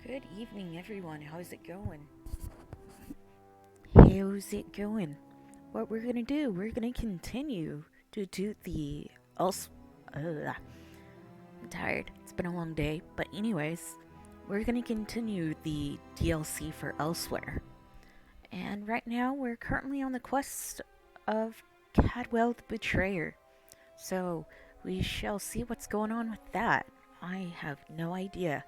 Good evening, everyone. How's it going? How's it going? What we're gonna do, we're gonna continue to do the else. I'm tired. It's been a long day. But, anyways, we're gonna continue the DLC for Elsweyr. And right now, we're currently on the quest of Cadwell the Betrayer. So, we shall see what's going on with that. I have no idea.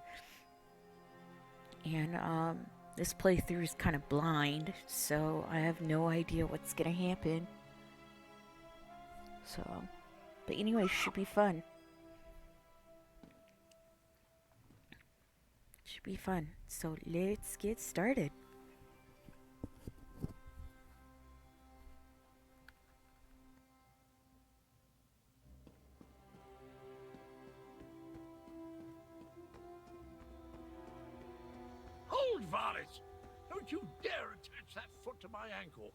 And this playthrough is kind of blind, so I have no idea what's gonna happen. So, but anyway, should be fun. Should be fun. So let's get started. Hold, Varys! Don't you dare attach that foot to my ankle.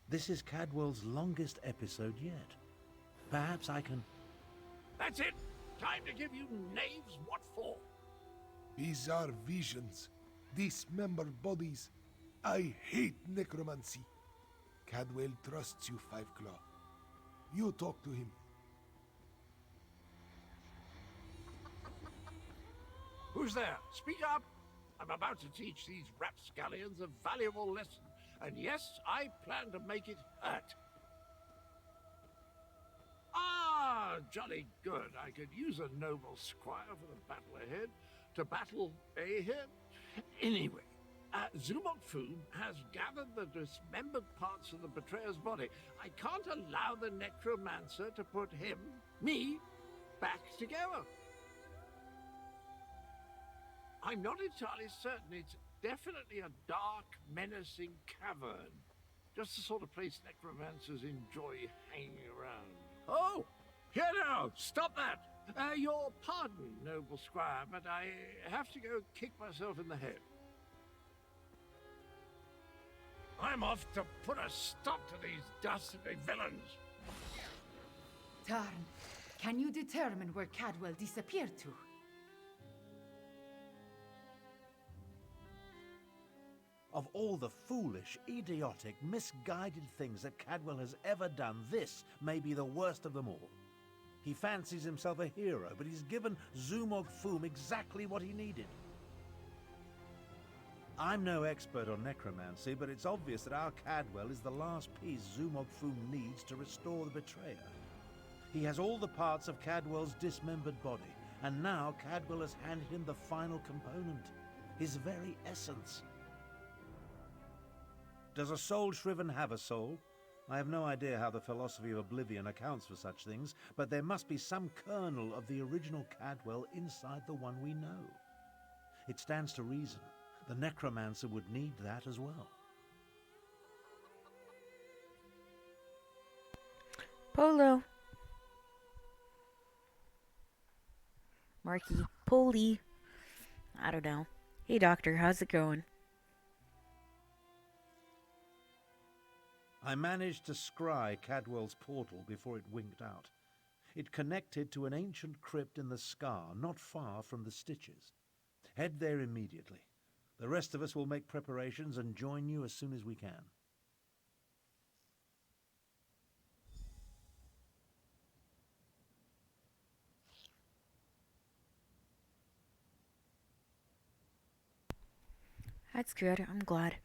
This is Cadwell's longest episode yet. Perhaps I can... That's it! Time to give you knaves what for. Bizarre visions, dismembered bodies. I hate necromancy. Cadwell trusts you, Five Claw. You talk to him. Who's there? Speak up! I'm about to teach these rapscallions a valuable lesson. And yes, I plan to make it hurt. Ah, jolly good. I could use a noble squire for the battle ahead. To battle here. Anyway, Zumok Foom has gathered the dismembered parts of the betrayer's body. I can't allow the necromancer to put me, back together. I'm not entirely certain. It's definitely a dark, menacing cavern. Just the sort of place necromancers enjoy hanging around. Oh, here now! Stop that! Your pardon, noble squire, but I have to go kick myself in the head. I'm off to put a stop to these dastardly villains. Tarn, can you determine where Cadwell disappeared to? Of all the foolish, idiotic, misguided things that Cadwell has ever done, this may be the worst of them all. He fancies himself a hero, but he's given Zumog Foom exactly what he needed. I'm no expert on necromancy, but it's obvious that our Cadwell is the last piece Zumog Foom needs to restore the betrayer. He has all the parts of Cadwell's dismembered body, and now Cadwell has handed him the final component, his very essence. Does a soul shriven have a soul? I have no idea how the philosophy of oblivion accounts for such things, but there must be some kernel of the original Cadwell inside the one we know. It stands to reason the necromancer would need that as well. Polo. Marky. Polly. I don't know. Hey, doctor, how's it going? I managed to scry Cadwell's portal before it winked out. It connected to an ancient crypt in the scar, not far from the Stitches. Head there immediately. The rest of us will make preparations and join you as soon as we can. That's good. I'm glad.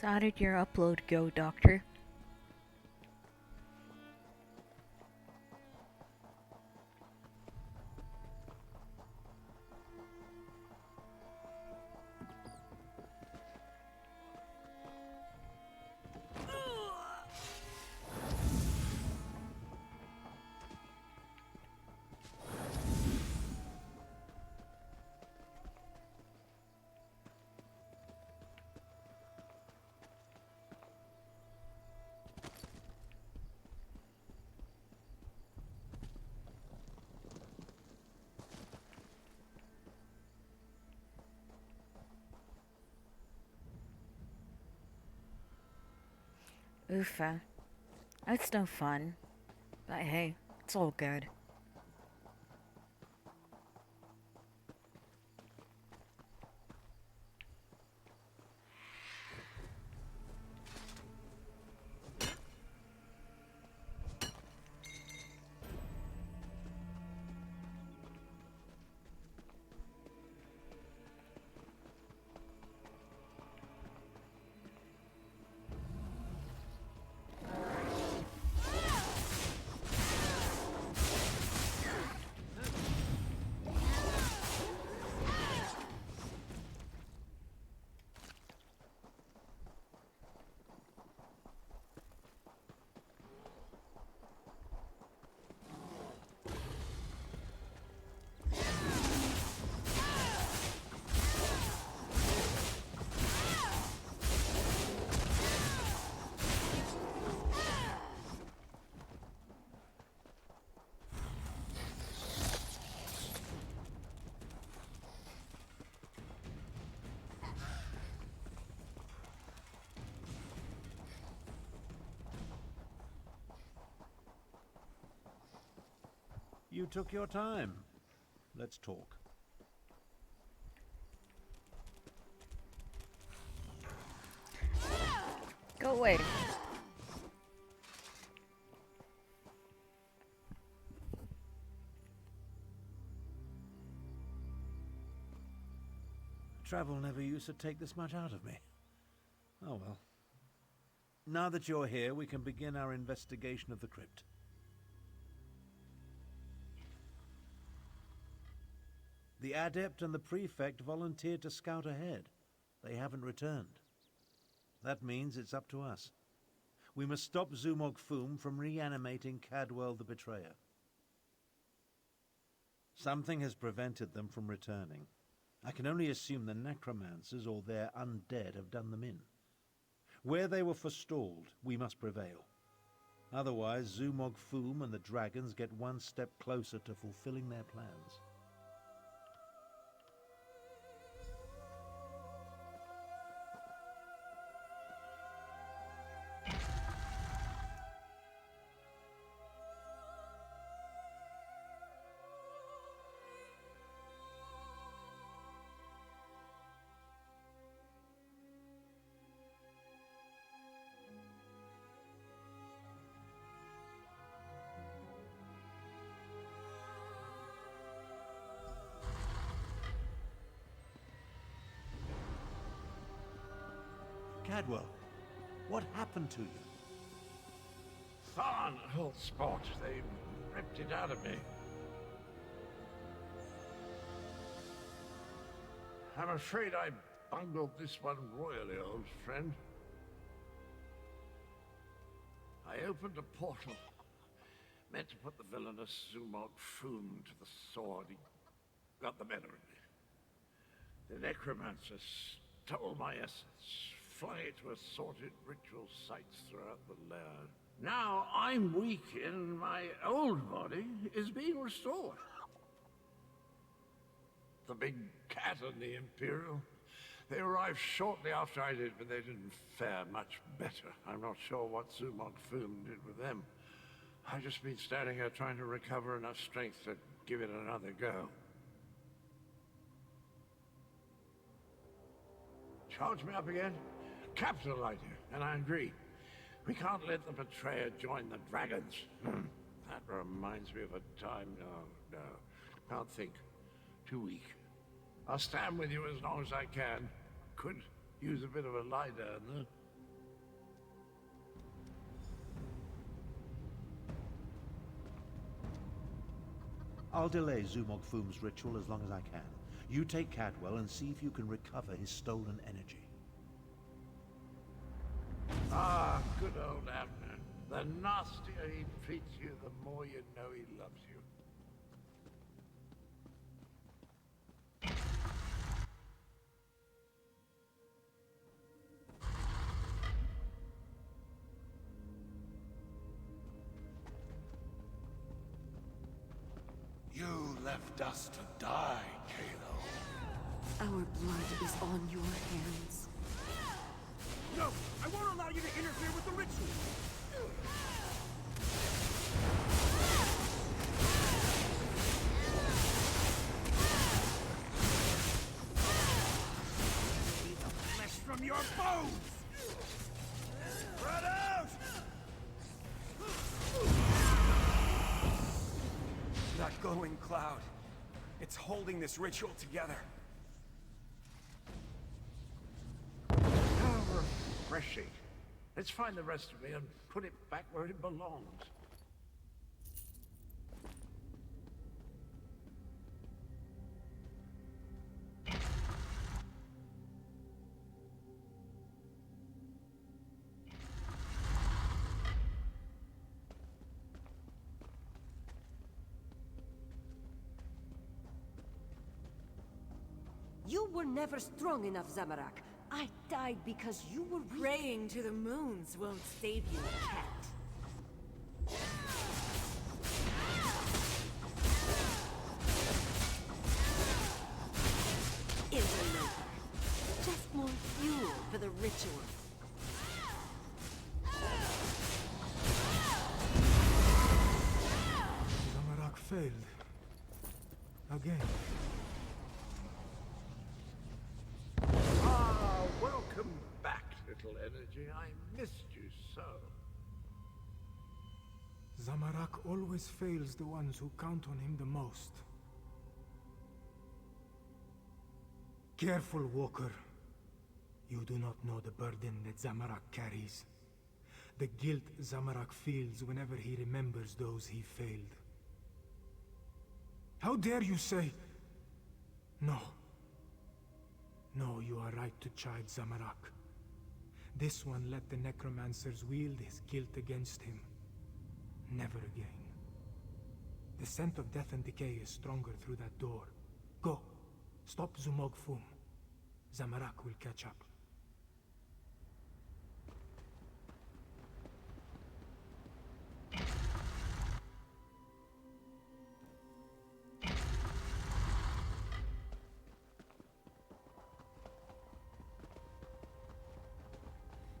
So how did your upload go, Doctor? Oofa. That's no fun. But hey, it's all good. You took your time. Let's talk. Go away. Travel never used to take this much out of me. Oh well. Now that you're here, we can begin our investigation of the crypt. The adept and the prefect volunteered to scout ahead. They haven't returned. That means it's up to us. We must stop Zumog Foom from reanimating Cadwell the Betrayer. Something has prevented them from returning. I can only assume the necromancers or their undead have done them in. Where they were forestalled, we must prevail. Otherwise, Zumog Foom and the dragons get one step closer to fulfilling their plans. Cadwell, what happened to you? Tharn, old spot. They ripped it out of me. I'm afraid I bungled this one royally, old friend. I opened a portal, meant to put the villainous Zumog Foom to the sword. He got the better of me. The necromancer stole my essence, flung it to assorted ritual sites throughout the lair. Now I'm weak and my old body is being restored. The big cat and the Imperial, they arrived shortly after I did, but they didn't fare much better. I'm not sure what Zumog Foom did with them. I've just been standing here trying to recover enough strength to give it another go. Charge me up again? Capital idea, and I agree. We can't let the betrayer join the dragons. That reminds me of a time... No. Can't think. Too weak. I'll stand with you as long as I can. Could use a bit of a lie down, though. I'll delay Zumog Foom's ritual as long as I can. You take Cadwell and see if you can recover his stolen energy. Ah, good old Abner. The nastier he treats you, the more you know he loves you. You left us to die, Kalo. Our blood is on your hands. No! I won't allow you to interfere with the ritual! Eat the flesh from your bones! Spread out! That glowing cloud. It's holding this ritual together. How refreshing. Let's find the rest of it and put it back where it belongs. You were never strong enough, Zamorak. I died because you were weak. Praying to the moons won't save you, cat. Interloper. Just more fuel for the ritual. Zamorak failed. Again. Ah, welcome back, little energy. I missed you so. Zamorak always fails the ones who count on him the most. Careful, Walker. You do not know the burden that Zamorak carries. The guilt Zamorak feels whenever he remembers those he failed. How dare you say... No. No, you are right to chide Zamorak. This one let the necromancers wield his guilt against him. Never again. The scent of death and decay is stronger through that door. Go. Stop Zumog Foom. Zamorak will catch up.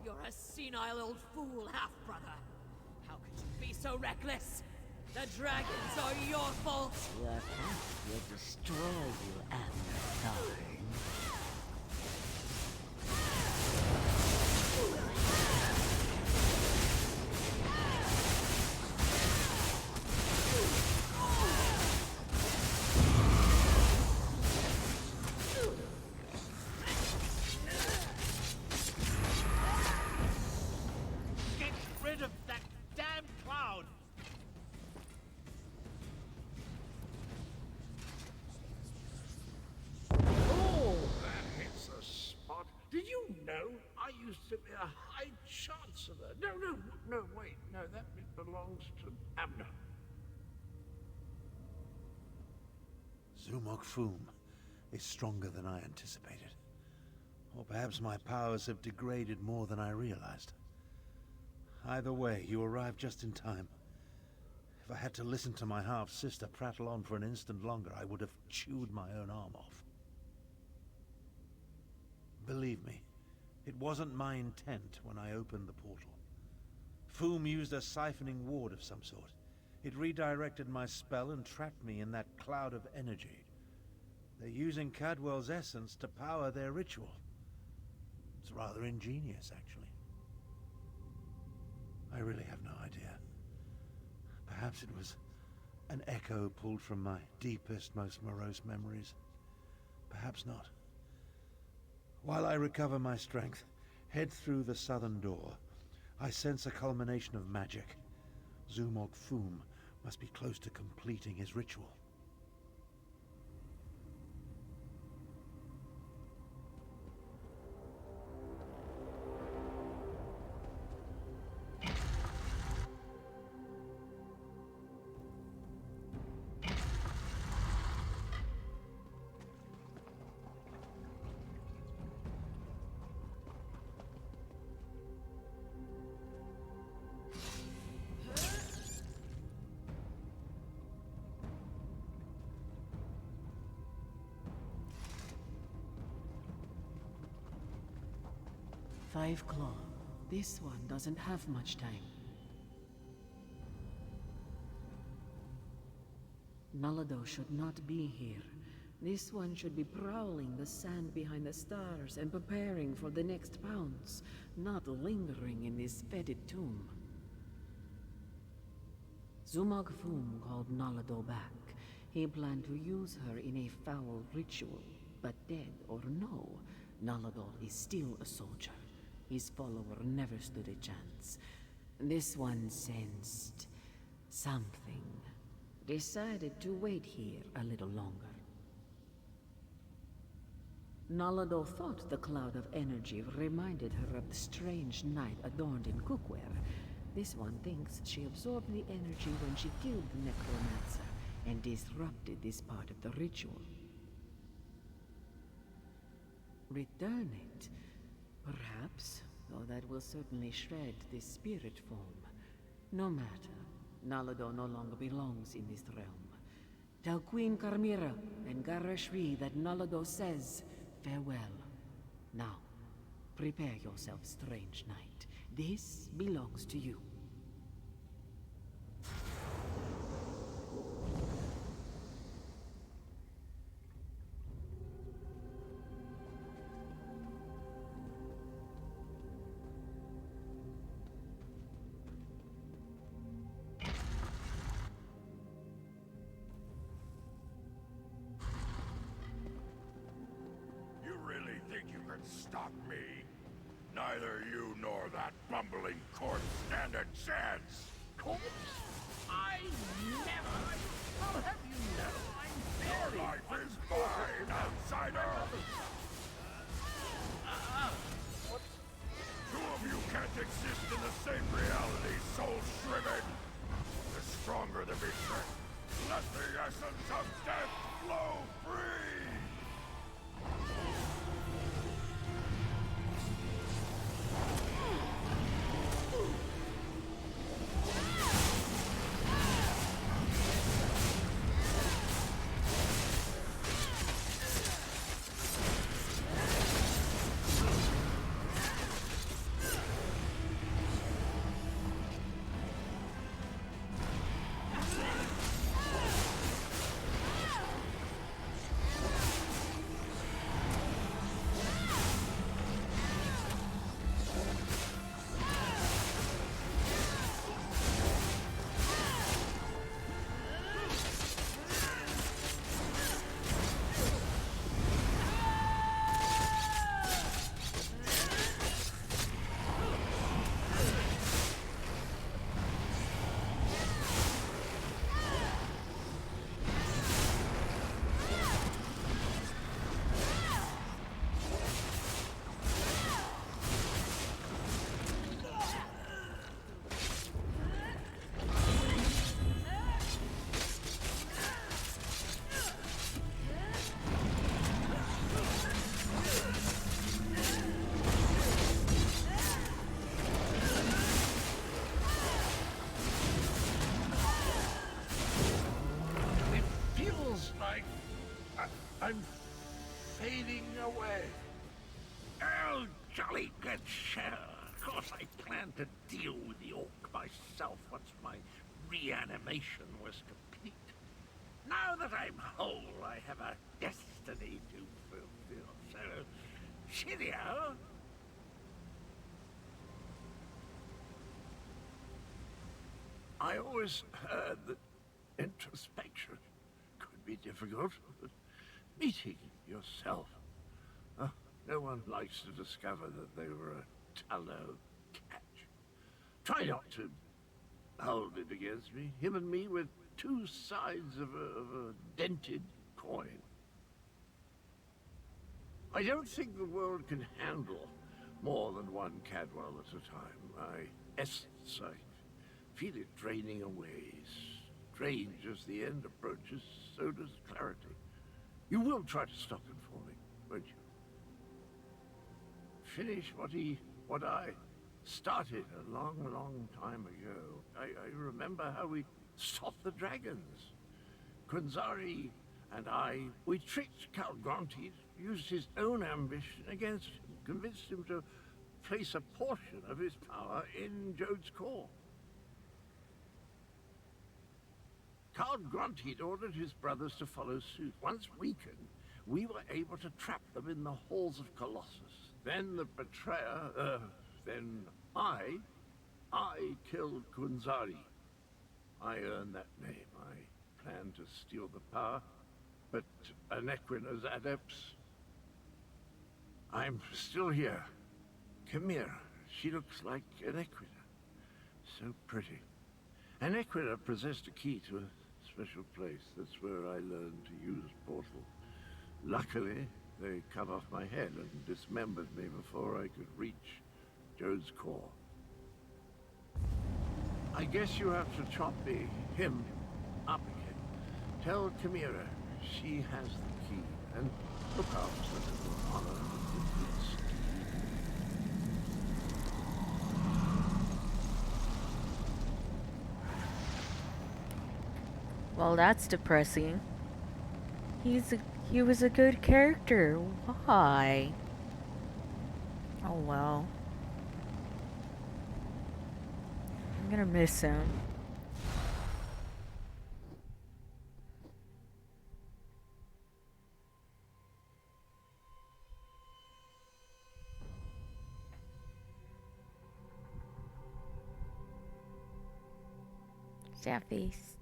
You're a senile old fool, half-brother. How could you be so reckless? The dragons are your fault! Your path will destroy you, Abner. Get rid of that damn cloud! Oh, that hits the spot. Did you know I used to be a High Chancellor? No, wait. No, that bit belongs to Abner. Zumog Foom is stronger than I anticipated. Or perhaps my powers have degraded more than I realized. Either way, you arrived just in time. If I had to listen to my half-sister prattle on for an instant longer, I would have chewed my own arm off. Believe me, it wasn't my intent when I opened the portal. Foom used a siphoning ward of some sort. It redirected my spell and trapped me in that cloud of energy. They're using Cadwell's essence to power their ritual. It's rather ingenious, actually. I really have no idea. Perhaps it was an echo pulled from my deepest, most morose memories. Perhaps not. While I recover my strength, head through the southern door. I sense a culmination of magic. Zumog Foom must be close to completing his ritual. 5 Claw. This one doesn't have much time. Nalado should not be here. This one should be prowling the sand behind the stars and preparing for the next pounce, not lingering in this fetid tomb. Zumog Fum called Nalado back. He planned to use her in a foul ritual, but dead or no, Naladol is still a soldier. His follower never stood a chance. This one sensed something. Decided to wait here a little longer. Nalado thought the cloud of energy reminded her of the strange night adorned in cookware. This one thinks she absorbed the energy when she killed the necromancer and disrupted this part of the ritual. Return it, perhaps, though that will certainly shred this spirit form. No matter, Nalado no longer belongs in this realm. Tell Queen Carmira and Garashri that Nalado says farewell. Now, prepare yourself, strange knight. This belongs to you. Stop me. Neither you nor that bumbling corpse stand a chance. Corpse? I never... I'll have you know, I'm Your very... life is mine, outsider! Two of you can't exist in the same reality, soul shriven! The stronger the betrayed. Let the essence of death flow free! I'm fading away. Oh, jolly good sir. Of course I planned to deal with the orc myself once my reanimation was complete. Now that I'm whole, I have a destiny to fulfill. So, cheerio. I always heard that introspection could be difficult, but meeting yourself, no one likes to discover that they were a tallow catch. Try not to hold it against me. Him and me with two sides of a dented coin. I don't think the world can handle more than one Cadwell at a time. My essence, I feel it draining away. Strange as the end approaches, so does clarity. You will try to stop him for me, won't you? Finish what I started a long, long time ago. I remember how we stopped the dragons. Kunzari and I, we tricked Calgrontes, used his own ambition against him, convinced him to place a portion of his power in Jode's core. Card Gruntheed ordered his brothers to follow suit. Once weakened, we were able to trap them in the halls of Colossus. Then the betrayer, then I killed Kunzari. I earned that name. I planned to steal the power, but Anequina's adepts... I'm still here. Chimera. She looks like Anequina. So pretty. Anequina possessed a key to a special place. That's where I learned to use portal. Luckily, they cut off my head and dismembered me before I could reach Jode's core. I guess you have to chop him up again. Tell Chimera she has the key, and look out for the little honor of the beast. Well, that's depressing. He was a good character. Why? Oh well. I'm gonna miss him. Sad face.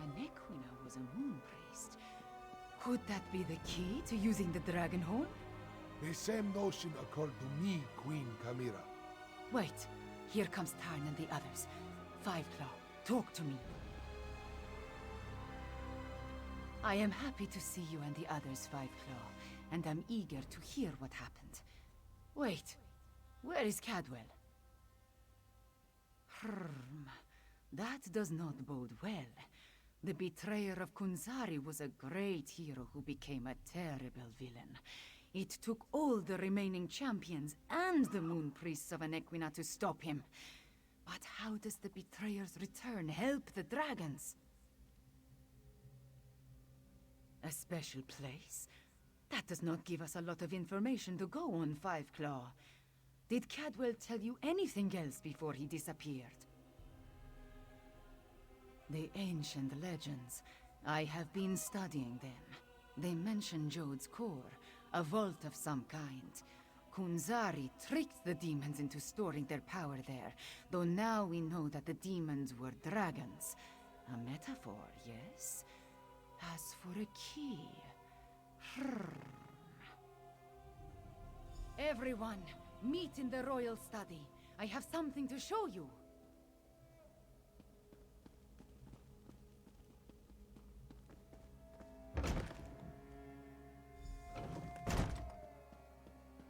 Anequina was a moon priest. Could that be the key to using the dragon horn? The same notion occurred to me, Queen Chimera. Wait, here comes Tarn and the others. Fiveclaw, talk to me. I am happy to see you and the others, Fiveclaw, and I'm eager to hear what happened. Wait, where is Cadwell? That does not bode well. The betrayer of Kunzari was a great hero who became a terrible villain. It took all the remaining champions and the moon priests of Anequina to stop him. But how does the betrayer's return help the dragons? A special place? That does not give us a lot of information to go on, Fiveclaw. Did Cadwell tell you anything else before he disappeared? The ancient legends. I have been studying them. They mention Jode's core, a vault of some kind. Kunzari tricked the demons into storing their power there, though now we know that the demons were dragons. A metaphor, yes? As for a key... Everyone, meet in the royal study. I have something to show you.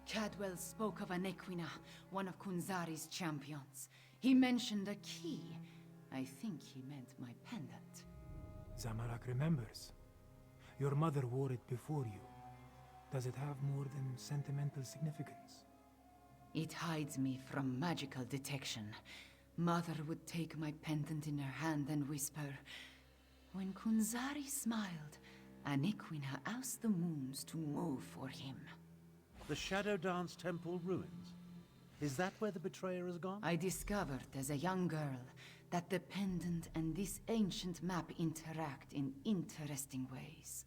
Cadwell spoke of Anequina, one of Kunzari's champions. He mentioned a key. I think he meant my pendant. Zamorak remembers. Your mother wore it before you. Does it have more than sentimental significance? It hides me from magical detection. Mother would take my pendant in her hand and whisper, "When Kunzari smiled, Anequina asked the moons to move for him." The Shadow Dance Temple ruins? Is that where the betrayer has gone? I discovered as a young girl that the pendant and this ancient map interact in interesting ways.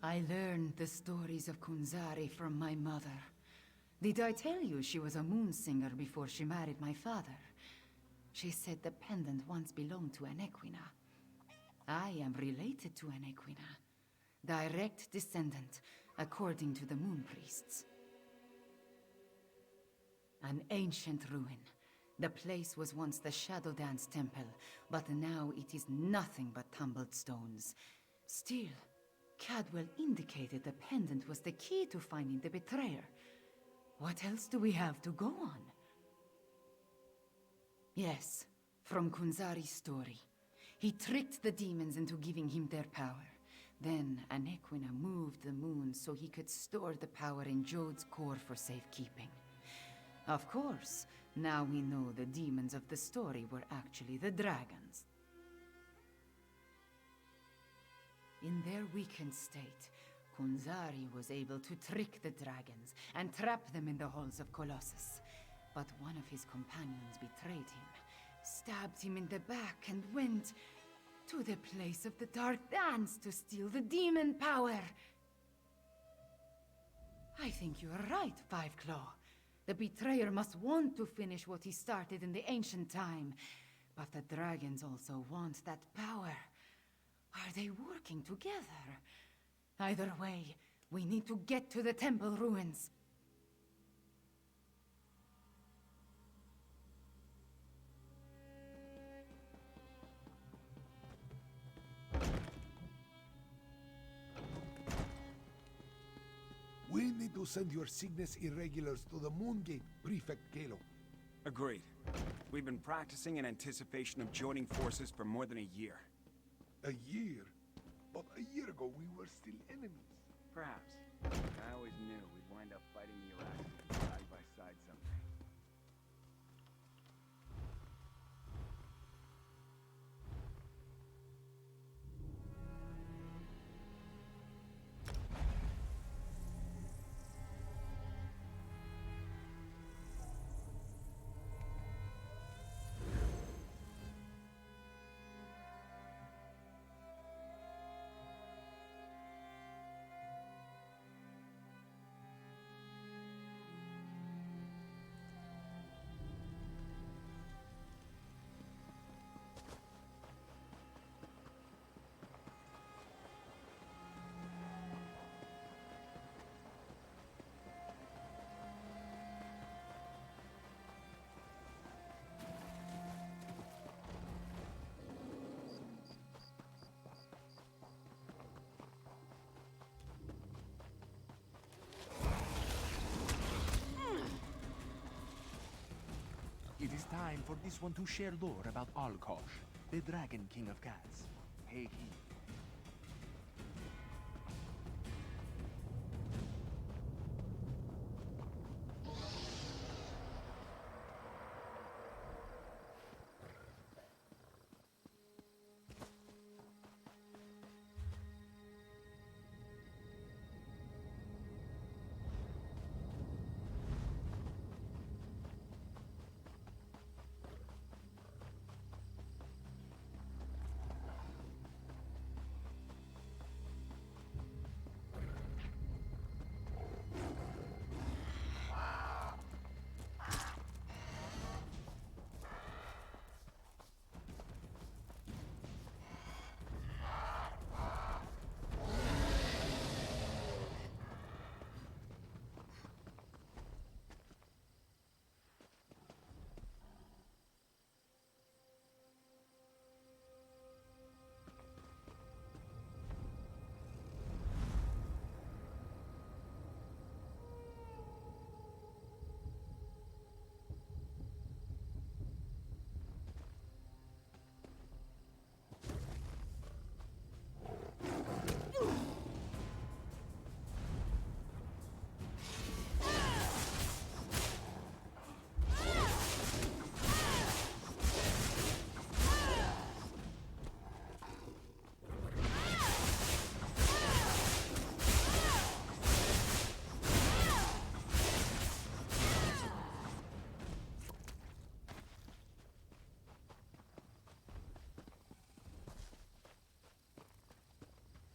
I learned the stories of Kunzari from my mother. Did I tell you she was a moon singer before she married my father? She said the pendant once belonged to Anequina. I am related to Anequina. Direct descendant, according to the moon priests. An ancient ruin. The place was once the Shadow Dance Temple, but now it is nothing but tumbled stones. Still, Cadwell indicated the pendant was the key to finding the betrayer. What else do we have to go on? Yes, from Kunzari's story. He tricked the demons into giving him their power. Then Anequina moved the moon so he could store the power in Jode's core for safekeeping. Of course, now we know the demons of the story were actually the dragons. In their weakened state, Kunzari was able to trick the dragons and trap them in the halls of Colossus. But one of his companions betrayed him, stabbed him in the back, and went to the place of the Dark Dance to steal the demon power. I think you are right, Five Claw. The betrayer must want to finish what he started in the ancient time. But the dragons also want that power. Are they working together? Either way, we need to get to the temple ruins. We need to send your Cygnus Irregulars to the Moongate, Prefect Kalo. Agreed. We've been practicing in anticipation of joining forces for more than a year. A year? But a year ago we were still enemies. Perhaps. I always knew we'd wind up fighting the Araxes side by side someday. It is time for this one to share lore about Alkosh, the Dragon King of Cats. Hey, he.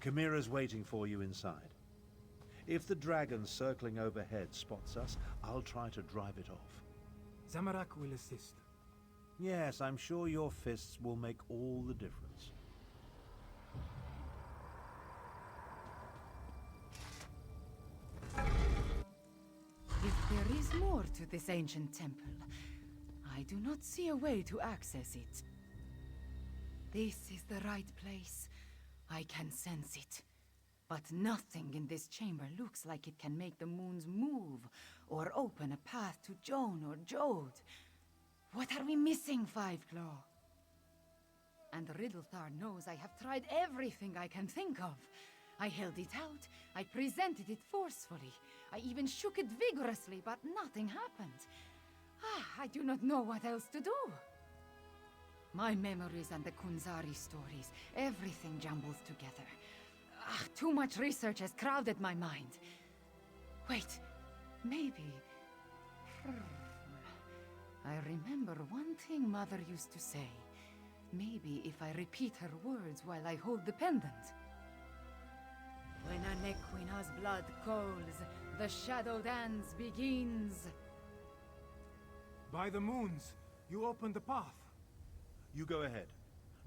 Chimera's waiting for you inside. If the dragon circling overhead spots us, I'll try to drive it off. Zamorak will assist. Yes, I'm sure your fists will make all the difference. If there is more to this ancient temple, I do not see a way to access it. This is the right place. I can sense it. But nothing in this chamber looks like it can make the moons move, or open a path to Joan or Jode. What are we missing, Fiveclaw? And Riddlethar knows I have tried everything I can think of. I held it out, I presented it forcefully, I even shook it vigorously, but nothing happened. I do not know what else to do. My memories and the Kunzari stories, everything jumbles together. Too much research has crowded my mind. Wait, maybe... I remember one thing Mother used to say. Maybe if I repeat her words while I hold the pendant. When an Equina's blood calls, the shadow dance begins. By the moons, you opened the path. You go ahead.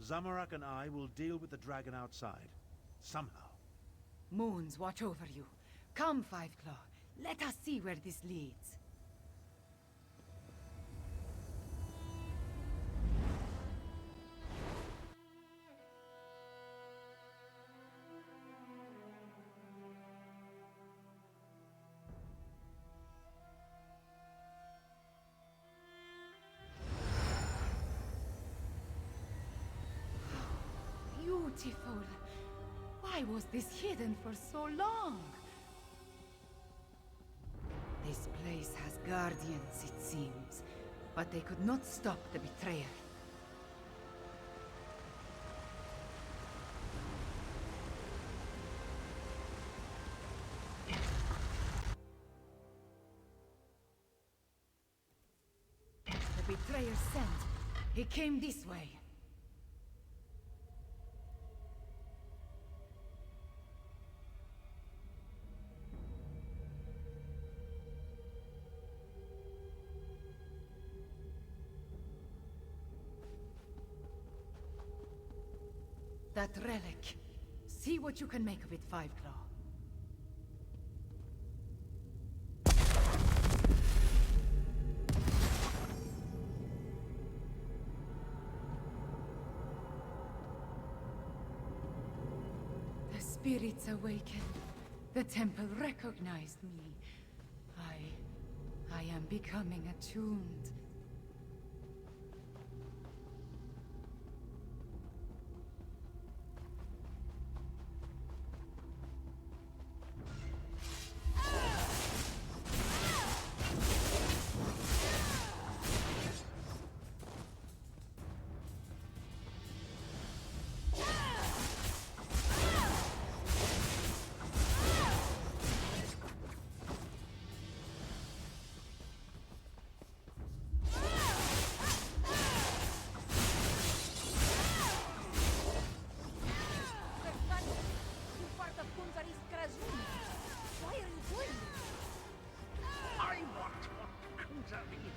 Zamorak and I will deal with the dragon outside. Somehow. Moons watch over you. Come, Fiveclaw. Let us see where this leads. Beautiful. Why was this hidden for so long? This place has guardians, it seems, but they could not stop the betrayer. The betrayer sent. He came this way. That relic. See what you can make of it, Fiveclaw. The spirits awakened. The temple recognized me. I am becoming attuned.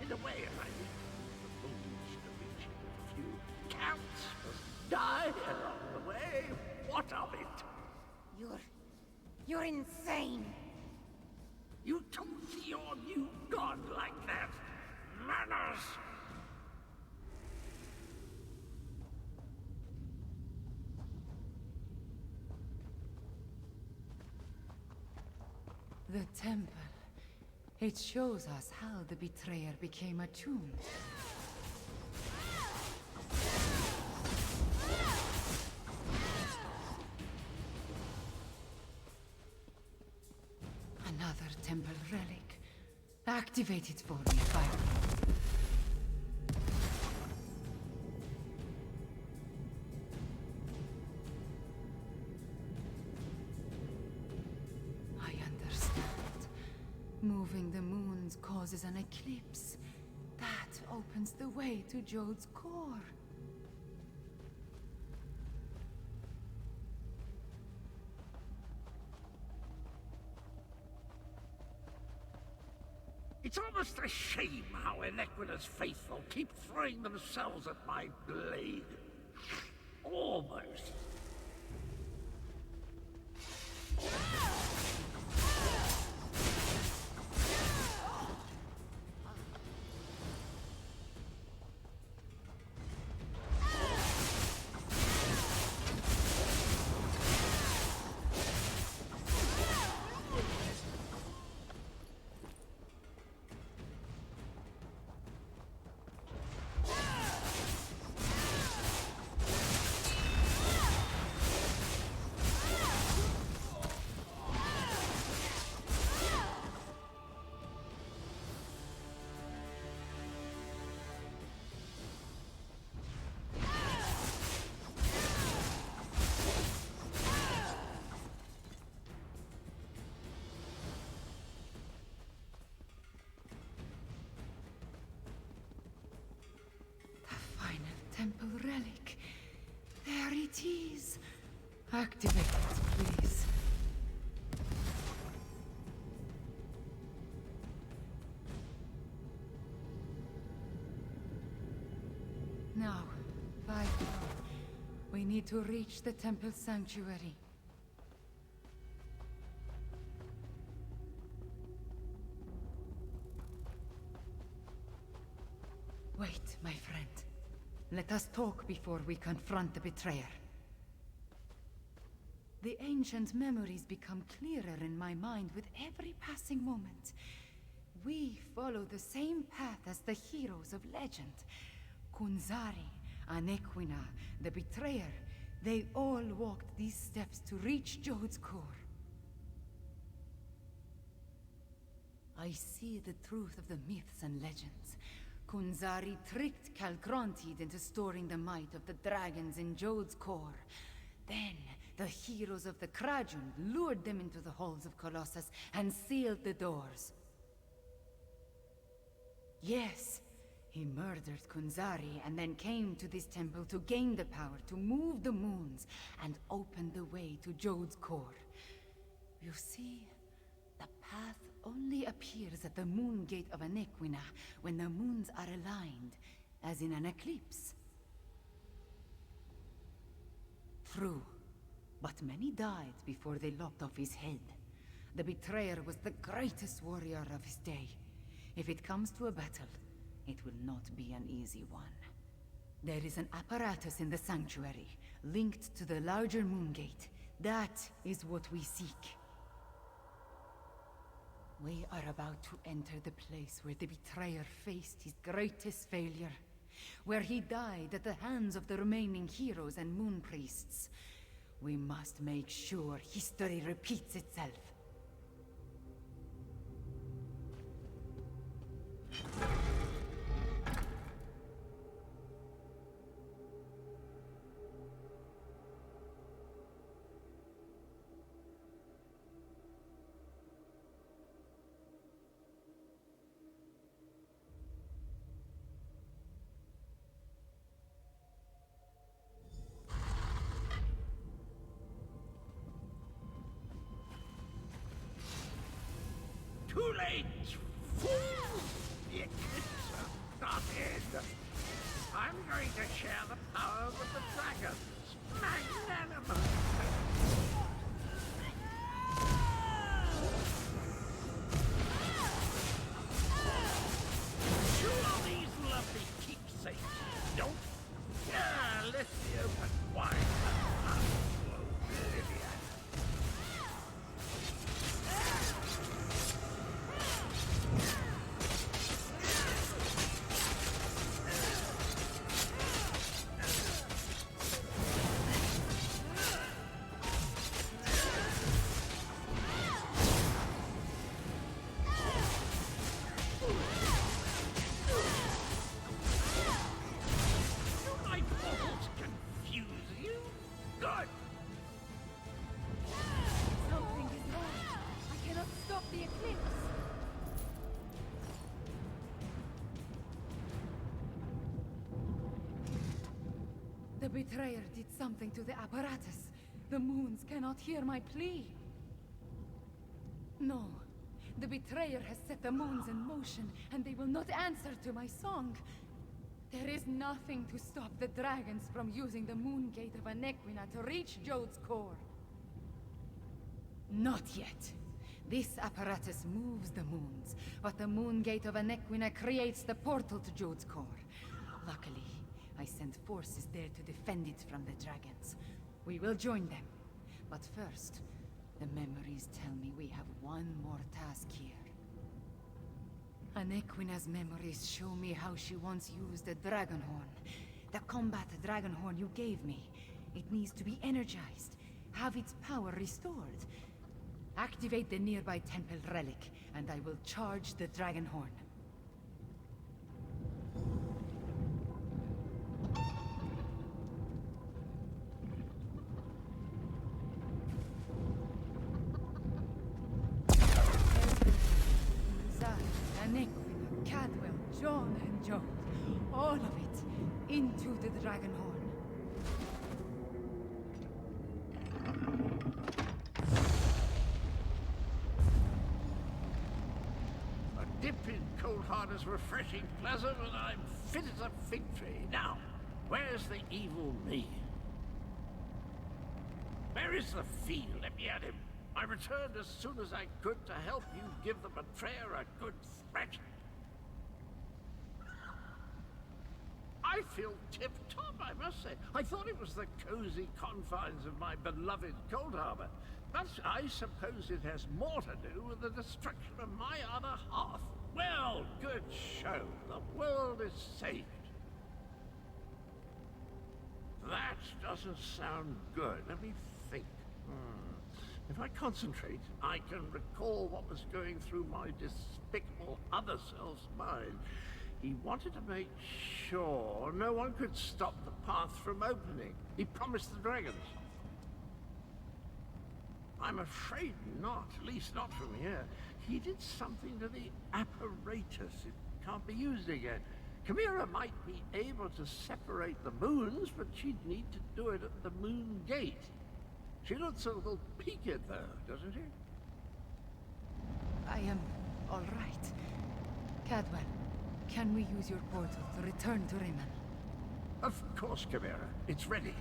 In a way, I mean, the moons to reach a few counts must die along the way. What of it? You're insane. You talk to your new god like that. Manners! The temple. It shows us how the betrayer became attuned. Another temple relic. Activate it for me, Fiveclaw. I understand. Moving the moons causes an eclipse. That opens the way to Jode's core. It's almost a shame how Inequina's faithful keep throwing themselves at my blade. Almost. temple relic. There it is. Activate it, please. Now, by now, we need to reach the temple sanctuary. Wait, my friend. Let us talk before we confront the betrayer. The ancient memories become clearer in my mind with every passing moment. We follow the same path as the heroes of legend. Kunzari, Anequina, the betrayer, they all walked these steps to reach Jode's core. I see the truth of the myths and legends. Kunzari tricked Calgrontiid into storing the might of the dragons in Jode's core. Then, the heroes of the Krajund lured them into the halls of Colossus and sealed the doors. Yes, he murdered Kunzari and then came to this temple to gain the power to move the moons and open the way to Jode's core. You see, the path only appears at the moon gate of Anequina when the moons are aligned, as in an eclipse. True, but many died before they lopped off his head. The betrayer was the greatest warrior of his day. If it comes to a battle, it will not be an easy one. There is an apparatus in the sanctuary, linked to the larger moon gate. That is what we seek. We are about to enter the place where the betrayer faced his greatest failure. Where he died at the hands of the remaining heroes and moon priests. We must make sure history repeats itself. Too late, fool! The eclipse has started. I'm going to share the power with the dragons. Magnanimous! Chew on these lovely keepsakes, don't? Yeah, let the open wide and unflow oblivion. The betrayer did something to the apparatus. The moons cannot hear my plea. No. The betrayer has set the moons in motion, and they will not answer to my song. There is nothing to stop the dragons from using the moon gate of Anequina to reach Jode's core. Not yet. This apparatus moves the moons, but the moon gate of Anequina creates the portal to Jode's core. Luckily, I sent forces there to defend it from the dragons. We will join them. But first, the memories tell me we have one more task here. Anequina's memories show me how she once used the Dragonhorn. The combat Dragonhorn you gave me. It needs to be energized. Have its power restored. Activate the nearby temple relic, and I will charge the Dragonhorn. All of it. Into the Dragonhorn. A dip in cold hard is refreshing pleasant, and I'm fit as a fig tree. Now, where's the evil me? Where is the fiend? Let me at him. I returned as soon as I could to help you give the betrayer a good thrashing. I feel tip-top, I must say. I thought it was the cozy confines of my beloved Cold Harbor, but I suppose it has more to do with the destruction of my other half. Well, good show. The world is saved. That doesn't sound good. Let me think. If I concentrate, I can recall what was going through my despicable other self's mind. He wanted to make sure no one could stop the path from opening. He promised the dragons. I'm afraid not, at least not from here. He did something to the apparatus. It can't be used again. Chimera might be able to separate the moons, but she'd need to do it at the moon gate. She looks a little peaked, though, doesn't she? I am all right. Cadwell, can we use your portal to return to Riemann? Of course, Chimera. It's ready.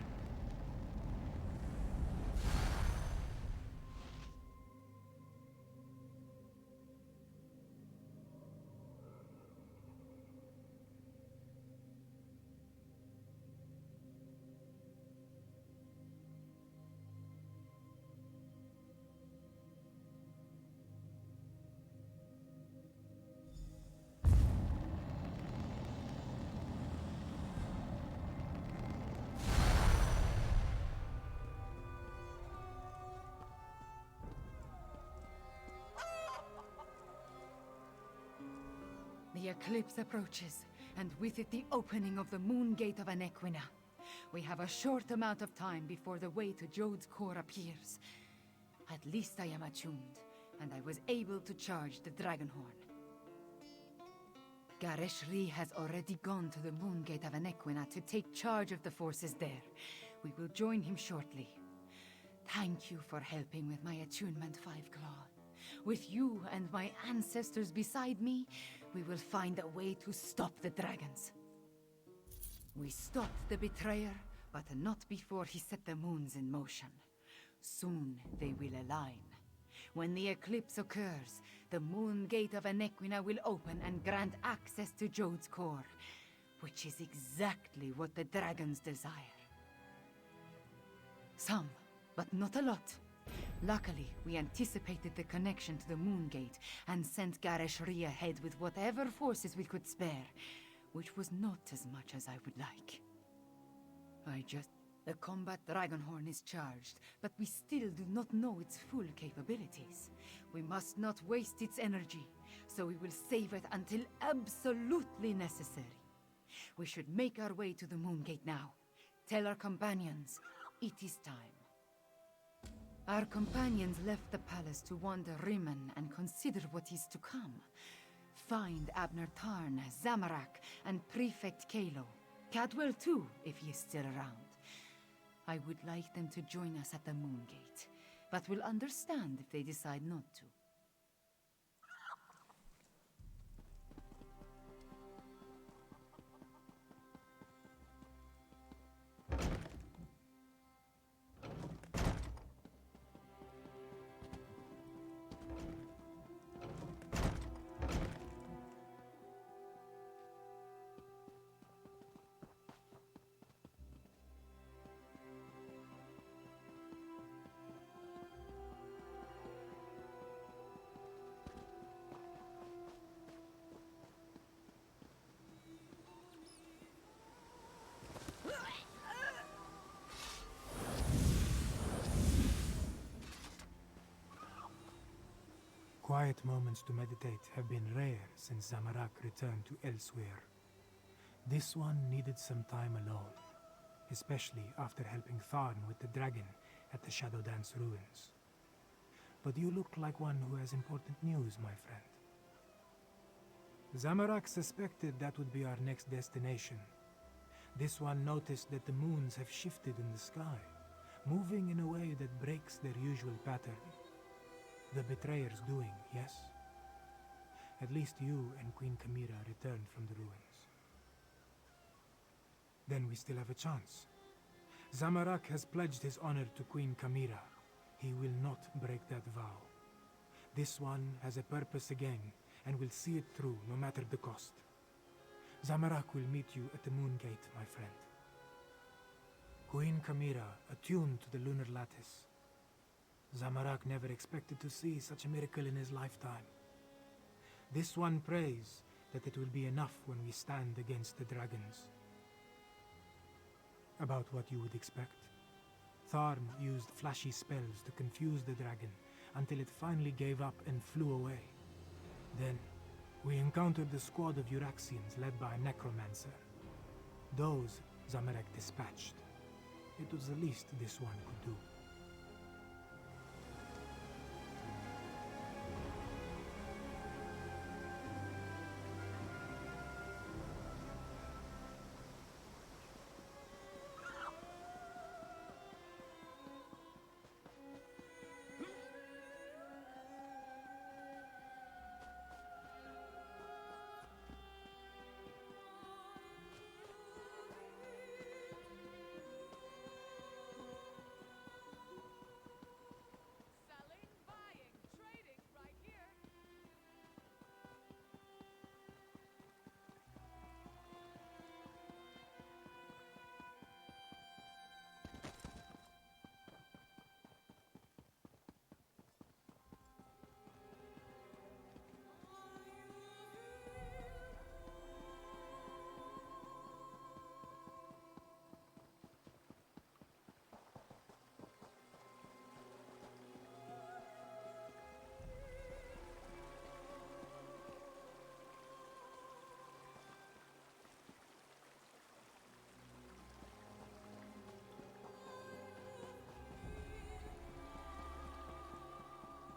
The eclipse approaches, and with it the opening of the moon gate of Anequina. We have a short amount of time before the way to Jode's core appears. At least I am attuned, and I was able to charge the Dragonhorn. Gareshri has already gone to the moon gate of Anequina to take charge of the forces there. We will join him shortly. Thank you for helping with my attunement, Fiveclaw. With you and my ancestors beside me, we will find a way to stop the dragons. We stopped the betrayer, but not before he set the moons in motion. Soon they will align. When the eclipse occurs, the moon gate of Anequina will open and grant access to Jode's core, which is exactly what the dragons desire. Some, but not a lot. Luckily, we anticipated the connection to the moon gate and sent Gareshri ahead with whatever forces we could spare, which was not as much as I would like. The combat Dragonhorn is charged, but we still do not know its full capabilities. We must not waste its energy, so we will save it until absolutely necessary. We should make our way to the moon gate now. Tell our companions, it is time. Our companions left the palace to wander Riemann and consider what is to come. Find Abner Tarn, Zamorak, and Prefect Kalo. Cadwell too, if he is still around. I would like them to join us at the moon gate, but will understand if they decide not to. Quiet moments to meditate have been rare since Zamorak returned to Elsweyr. This one needed some time alone, especially after helping Tharn with the dragon at the Shadow Dance ruins. But you look like one who has important news, my friend. Zamorak suspected that would be our next destination. This one noticed that the moons have shifted in the sky, moving in a way that breaks their usual pattern. The betrayer's doing, yes? At least you and Queen Kamira returned from the ruins. Then we still have a chance. Zamorak has pledged his honor to Queen Kamira. He will not break that vow. This one has a purpose again, and will see it through no matter the cost. Zamorak will meet you at the Moon Gate, my friend. Queen Kamira, attuned to the lunar lattice. Zamorak never expected to see such a miracle in his lifetime. This one prays that it will be enough when we stand against the dragons. About what you would expect. Tharn used flashy spells to confuse the dragon until it finally gave up and flew away. Then, we encountered a squad of Euraxians led by a necromancer. Those Zamorak dispatched. It was the least this one could do.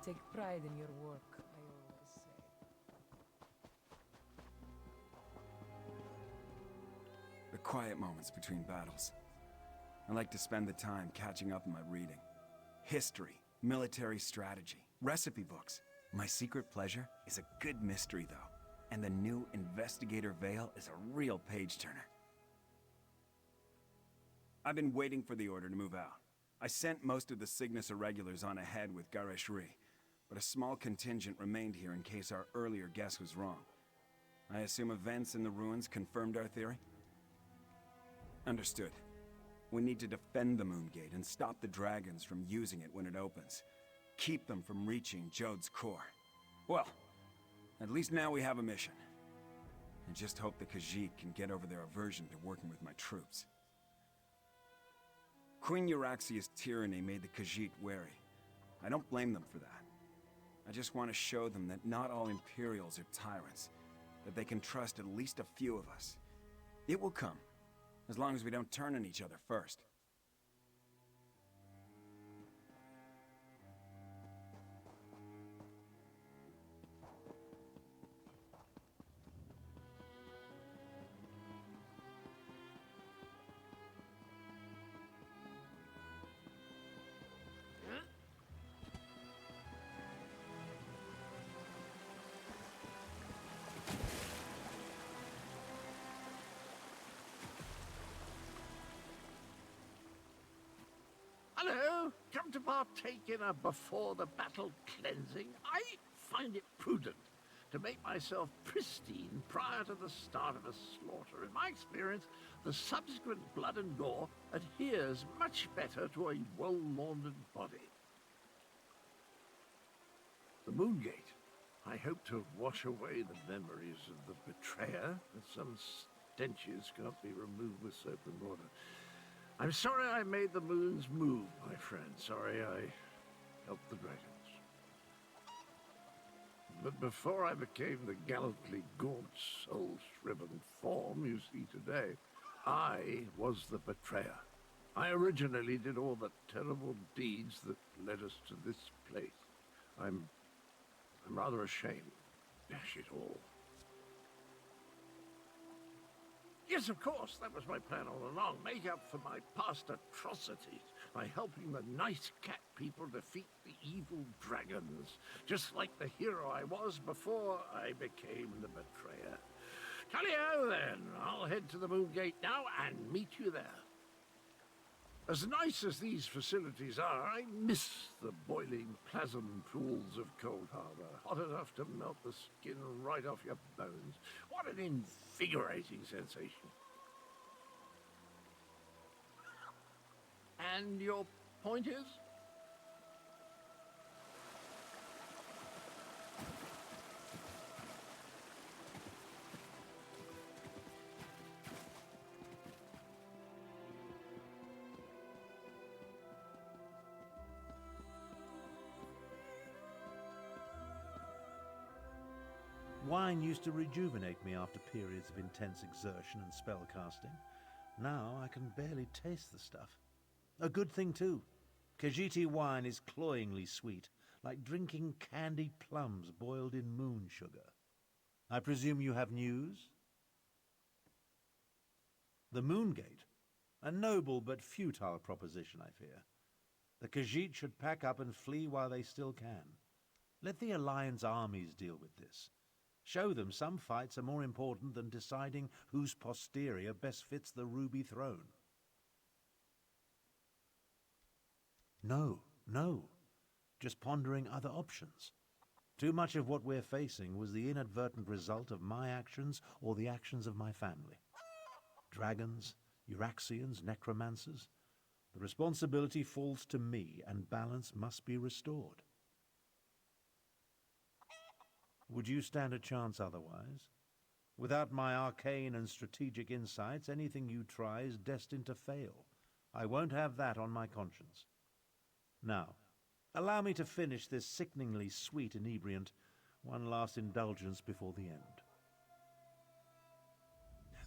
Take pride in your work, I always say. The quiet moments between battles. I like to spend the time catching up on my reading. History, military strategy, recipe books. My secret pleasure is a good mystery, though. And the new Investigator Veil is a real page-turner. I've been waiting for the order to move out. I sent most of the Cygnus irregulars on ahead with Gareshri, but a small contingent remained here in case our earlier guess was wrong. I assume events in the ruins confirmed our theory? Understood. We need to defend the Moon Gate and stop the dragons from using it when it opens. Keep them from reaching Jode's core. Well, at least now we have a mission. And just hope the Khajiit can get over their aversion to working with my troops. Queen Euraxia's tyranny made the Khajiit wary. I don't blame them for that. I just want to show them that not all Imperials are tyrants, that they can trust at least a few of us. It will come, as long as we don't turn on each other first. Hello, come to partake in a before-the-battle cleansing? I find it prudent to make myself pristine prior to the start of a slaughter. In my experience, the subsequent blood and gore adheres much better to a well-laundered body. The Moon Gate. I hope to wash away the memories of the betrayer, as some stenches can't be removed with soap and water. I'm sorry I made the moons move, my friend. Sorry I helped the dragons. But before I became the gallantly gaunt, soul-shriven form you see today, I was the betrayer. I originally did all the terrible deeds that led us to this place. I'm rather ashamed. Dash it all. Yes, of course, that was my plan all along. Make up for my past atrocities by helping the nice cat people defeat the evil dragons, just like the hero I was before I became the betrayer. Tally-ho, then. I'll head to the Moon Gate now and meet you there. As nice as these facilities are, I miss the boiling plasm pools of Cold Harbor. Hot enough to melt the skin right off your bones. What an invigorating sensation. And your point is? Wine used to rejuvenate me after periods of intense exertion and spellcasting. Now I can barely taste the stuff. A good thing, too. Khajiiti wine is cloyingly sweet, like drinking candied plums boiled in moon sugar. I presume you have news? The Moongate? A noble but futile proposition, I fear. The Khajiit should pack up and flee while they still can. Let the Alliance armies deal with this. Show them some fights are more important than deciding whose posterior best fits the Ruby Throne. No. Just pondering other options. Too much of what we're facing was the inadvertent result of my actions or the actions of my family. Dragons, Euraxians, necromancers. The responsibility falls to me, and balance must be restored. Would you stand a chance otherwise? Without my arcane and strategic insights, anything you try is destined to fail. I won't have that on my conscience. Now, allow me to finish this sickeningly sweet inebriant, one last indulgence before the end.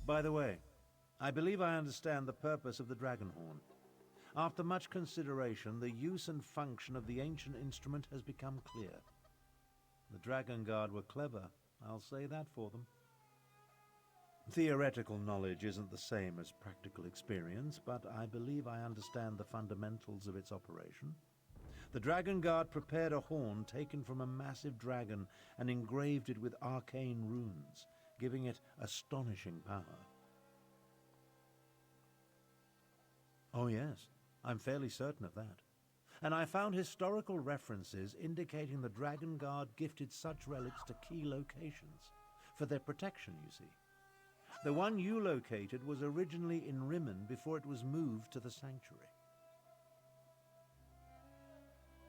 By the way, I believe I understand the purpose of the dragon horn. After much consideration, the use and function of the ancient instrument has become clear. The Dragon Guard were clever, I'll say that for them. Theoretical knowledge isn't the same as practical experience, but I believe I understand the fundamentals of its operation. The Dragon Guard prepared a horn taken from a massive dragon and engraved it with arcane runes, giving it astonishing power. Oh yes, I'm fairly certain of that. And I found historical references indicating the Dragon Guard gifted such relics to key locations, for their protection, you see. The one you located was originally in Rimmen before it was moved to the sanctuary.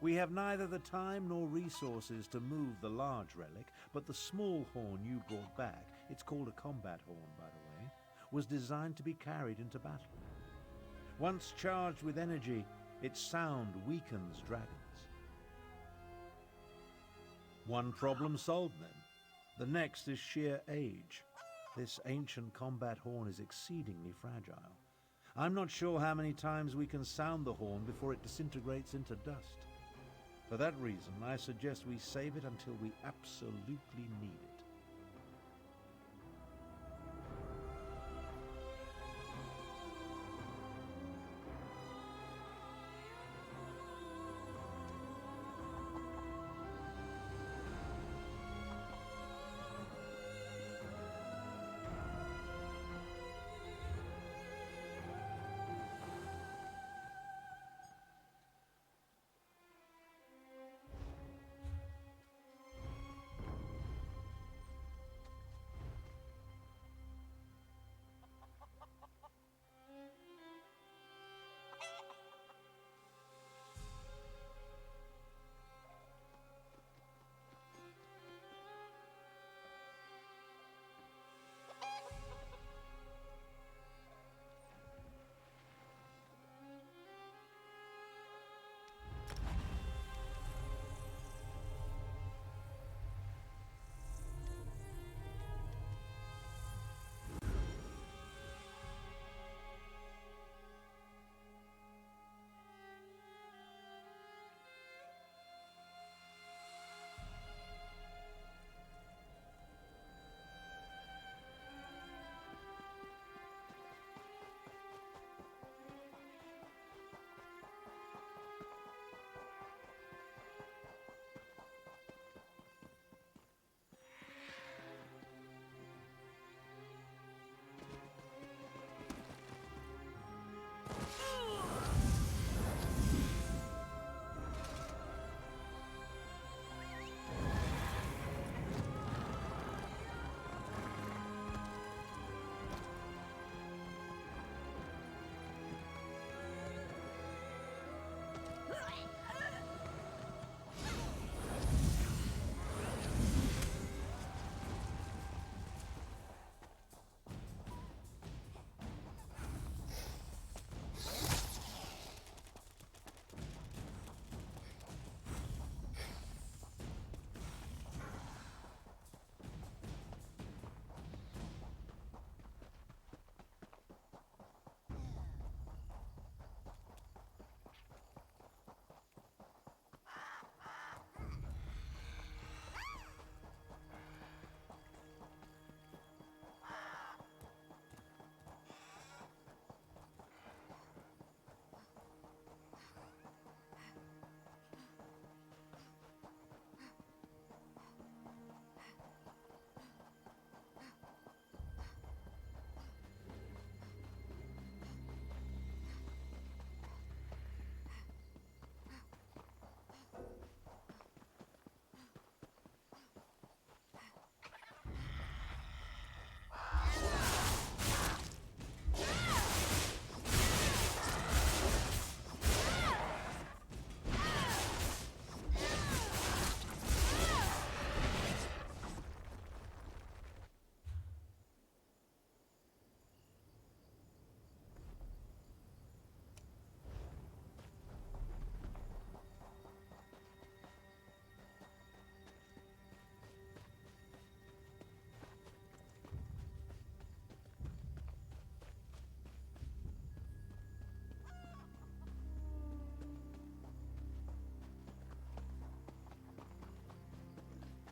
We have neither the time nor resources to move the large relic, but the small horn you brought back, it's called a combat horn, by the way, was designed to be carried into battle. Once charged with energy, its sound weakens dragons. One problem solved then. The next is sheer age. This ancient combat horn is exceedingly fragile. I'm not sure how many times we can sound the horn before it disintegrates into dust. For that reason, I suggest we save it until we absolutely need it.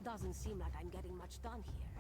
doesn't seem like I'm getting much done here.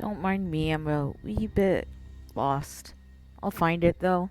Don't mind me, I'm a wee bit lost. I'll find it though.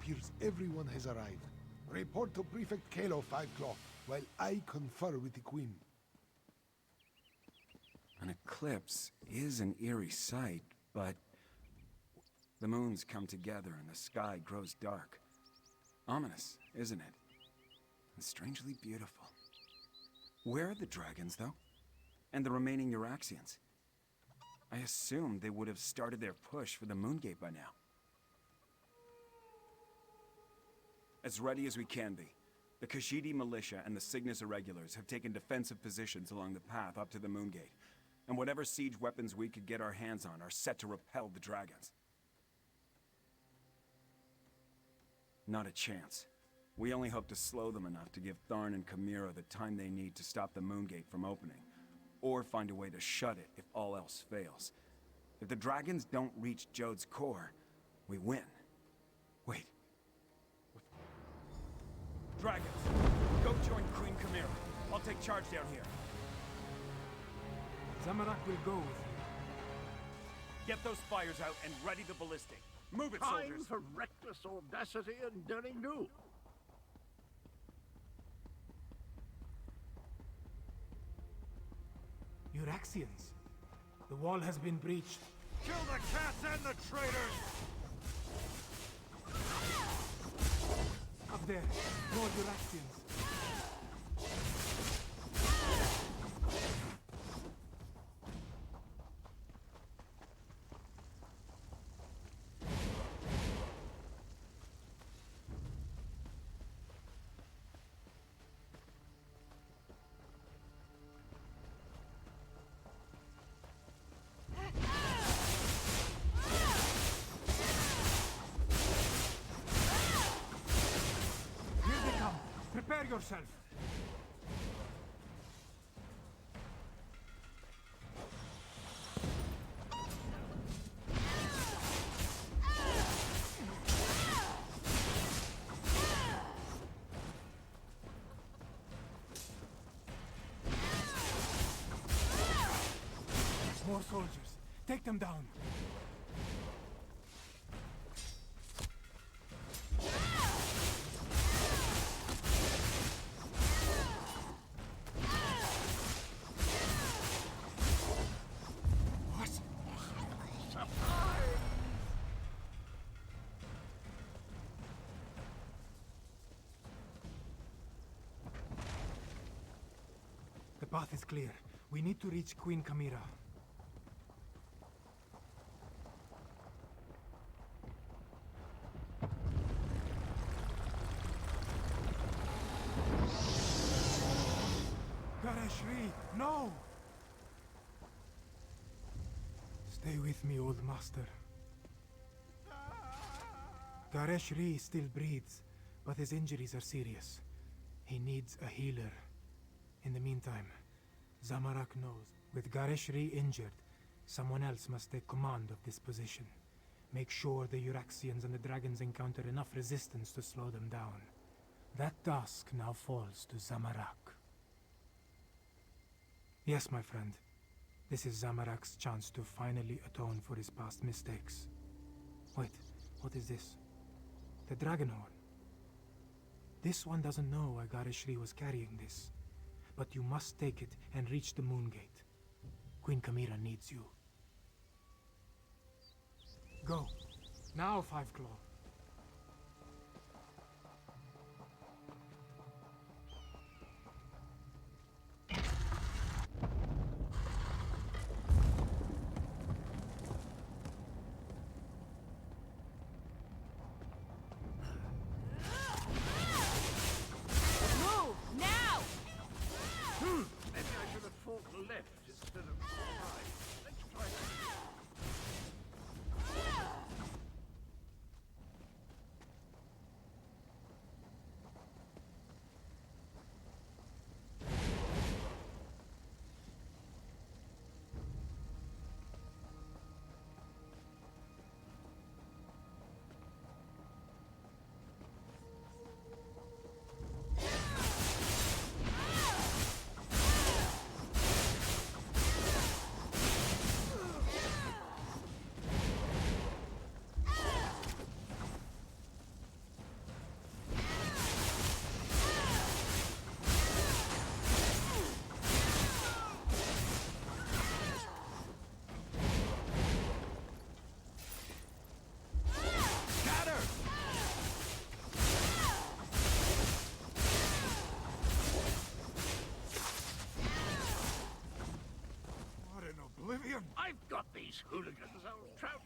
appears everyone has arrived. Report to Prefect Kalo, Five Claw, while I confer with the Queen. An eclipse is an eerie sight, but the moons come together and the sky grows dark. Ominous, isn't it? And strangely beautiful. Where are the dragons, though? And the remaining Euraxians? I assumed they would have started their push for the Moongate by now. As ready as we can be. The Kashidi militia and the Cygnus Irregulars have taken defensive positions along the path up to the Moongate, and whatever siege weapons we could get our hands on are set to repel the dragons. Not a chance. We only hope to slow them enough to give Tharn and Chimera the time they need to stop the Moongate from opening, or find a way to shut it if all else fails. If the dragons don't reach Jode's core, we win. Wait. Dragons, go join Queen Chimera. I'll take charge down here. Zamorak will go with you. Get those fires out and ready the ballistic. Move it, Time soldiers! for reckless audacity and daring do. Euraxians. The wall has been breached. Kill the cats and the traitors! Up there, more Euraxians. Prepare yourself! More soldiers. Take them down. The path is clear. We need to reach Queen Chimera. Gareshri, no! Stay with me, old master. Gareshri still breathes, but his injuries are serious. He needs a healer. In the meantime, Zamorak knows. With Gareshri injured, someone else must take command of this position. Make sure the Euraxians and the dragons encounter enough resistance to slow them down. That task now falls to Zamorak. Yes, my friend. This is Zamorak's chance to finally atone for his past mistakes. Wait, what is this? The dragon horn. This one doesn't know why Gareshri was carrying this. But you must take it and reach the Moongate. Queen Chimera needs you. Go. Now, Five Claw. Maybe I should have fought left instead of right. Let's try that. These hooligans are trout.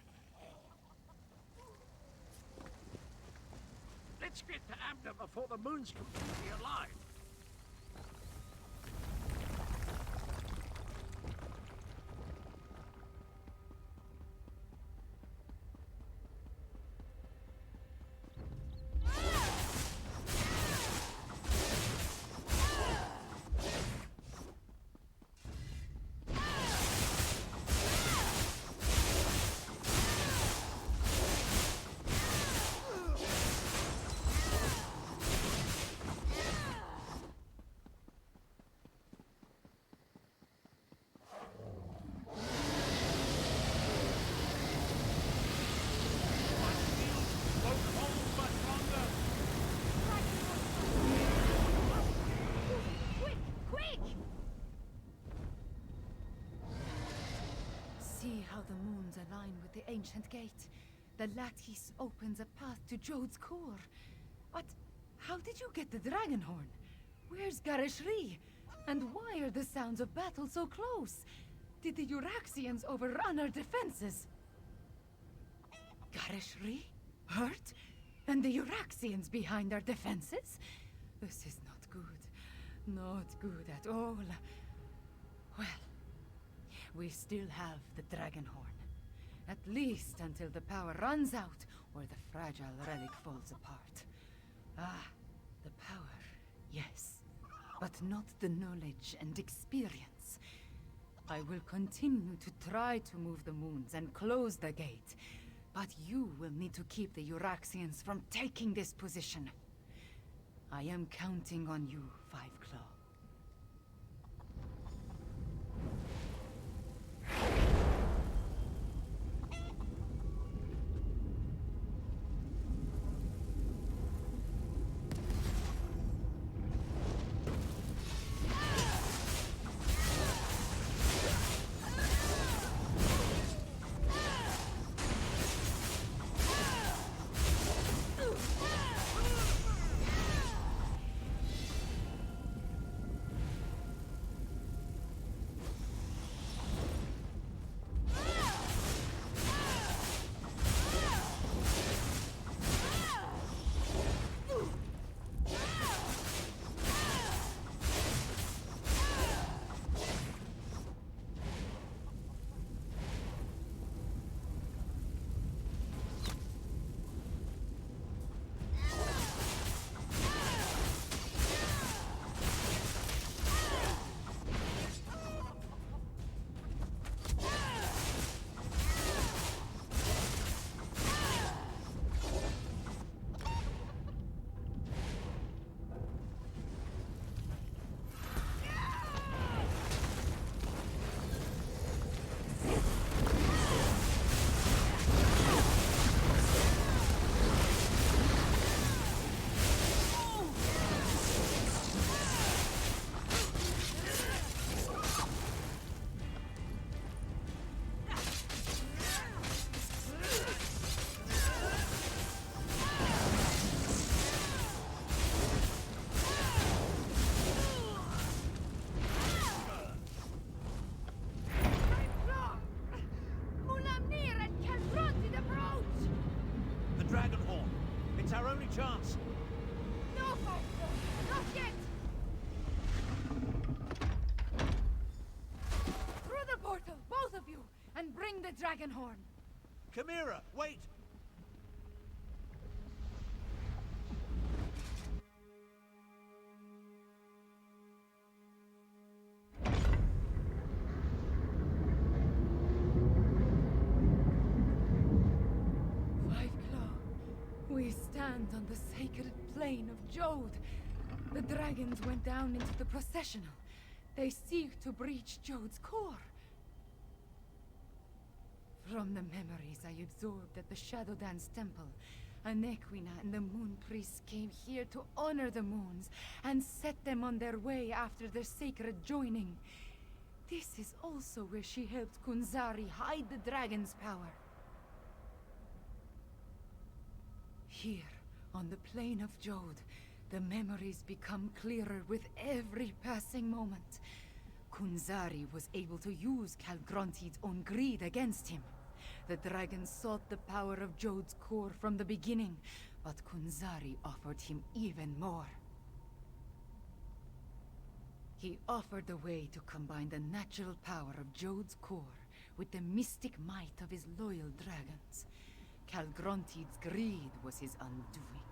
Let's get to Abner before the moon's completely alive. See how the moons align with the ancient gate. The lattice opens a path to Jode's core. But how did you get the dragon horn? Where's Garishri? And why are the sounds of battle so close? Did the Euraxians overrun our defenses? Garishri? Hurt? And the Euraxians behind our defenses? This is not good. Not good at all. Well, we still have the dragon horn. At least until the power runs out or the fragile relic falls apart. Ah, the power, yes. But not the knowledge and experience. I will continue to try to move the moons and close the gate. But you will need to keep the Euraxians from taking this position. I am counting on you, Five Claw. Chance. No, Five, not yet! Through the portal, both of you, and bring the dragon horn. Chimera, wait! We stand on the sacred plane of Jode. The dragons went down into the processional. They seek to breach Jode's core. From the memories I absorbed at the Shadow Dance Temple, Anequina and the Moon Priests came here to honor the moons and set them on their way after their sacred joining. This is also where she helped Kunzari hide the dragon's power. Here, on the plane of Jode, the memories become clearer with every passing moment. Kunzari was able to use Calgronti's own greed against him. The dragon sought the power of Jode's core from the beginning, but Kunzari offered him even more. He offered a way to combine the natural power of Jode's core with the mystic might of his loyal dragons. Calgronti's greed was his undoing.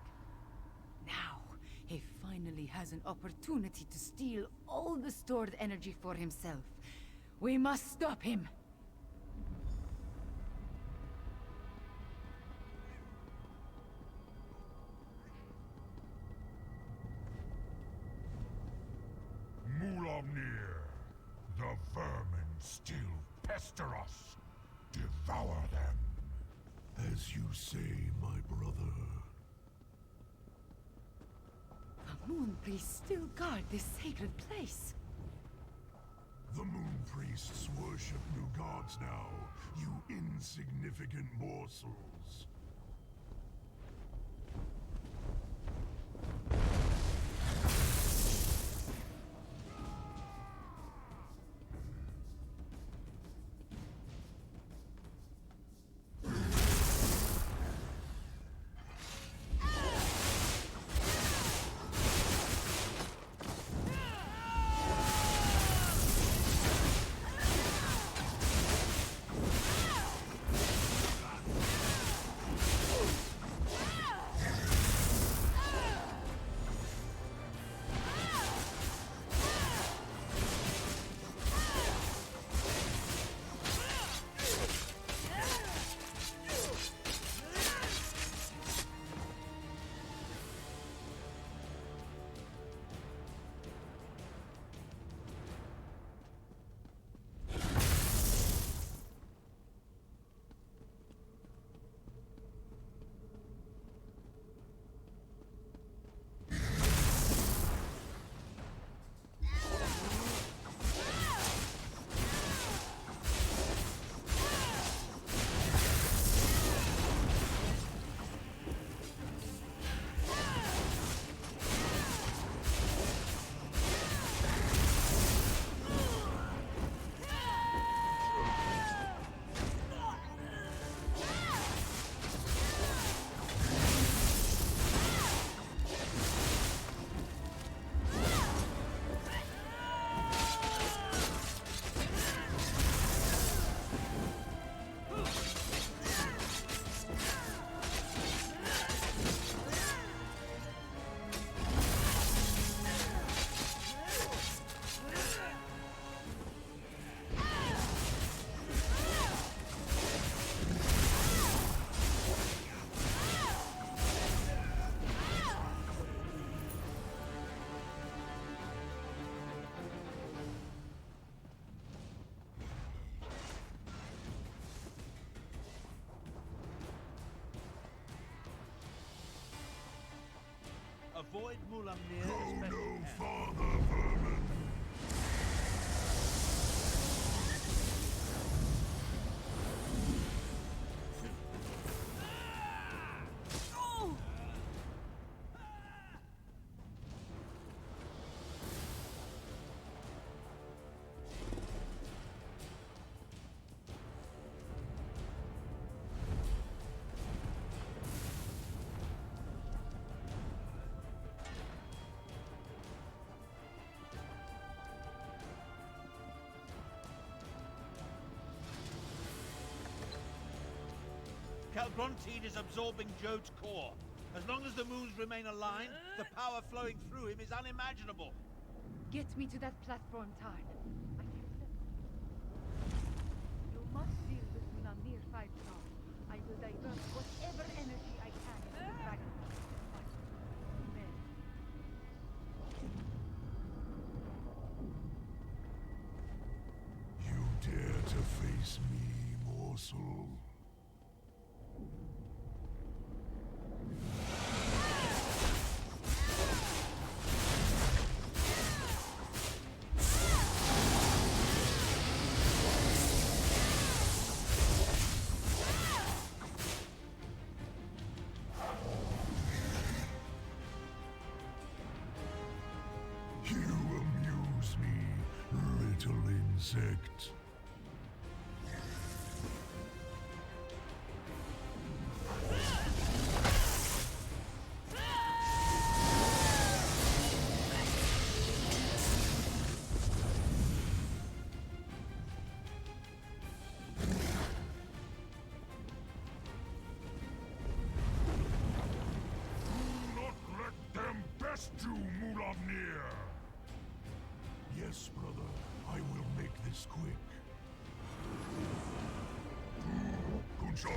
Now, he finally has an opportunity to steal all the stored energy for himself. We must stop him! Mulamnir, the vermin still pester us. Devour them. As you say, my brother. The Moon Priests still guard this sacred place. The Moon Priests worship new gods now, you insignificant morsels. Avoid Mulamnir as Go best no you can. farther, vermin. Calgrontiid is absorbing Jode's core. As long as the moons remain aligned, the power flowing through him is unimaginable. Get me to that platform, Tarn. I can sense. You must deal with Munamir 5 now. I will divert whatever energy I can into the dragon. Then. You dare to face me, morsel? You amuse me, little insect. Yes, brother. I will make this quick. Kunshan!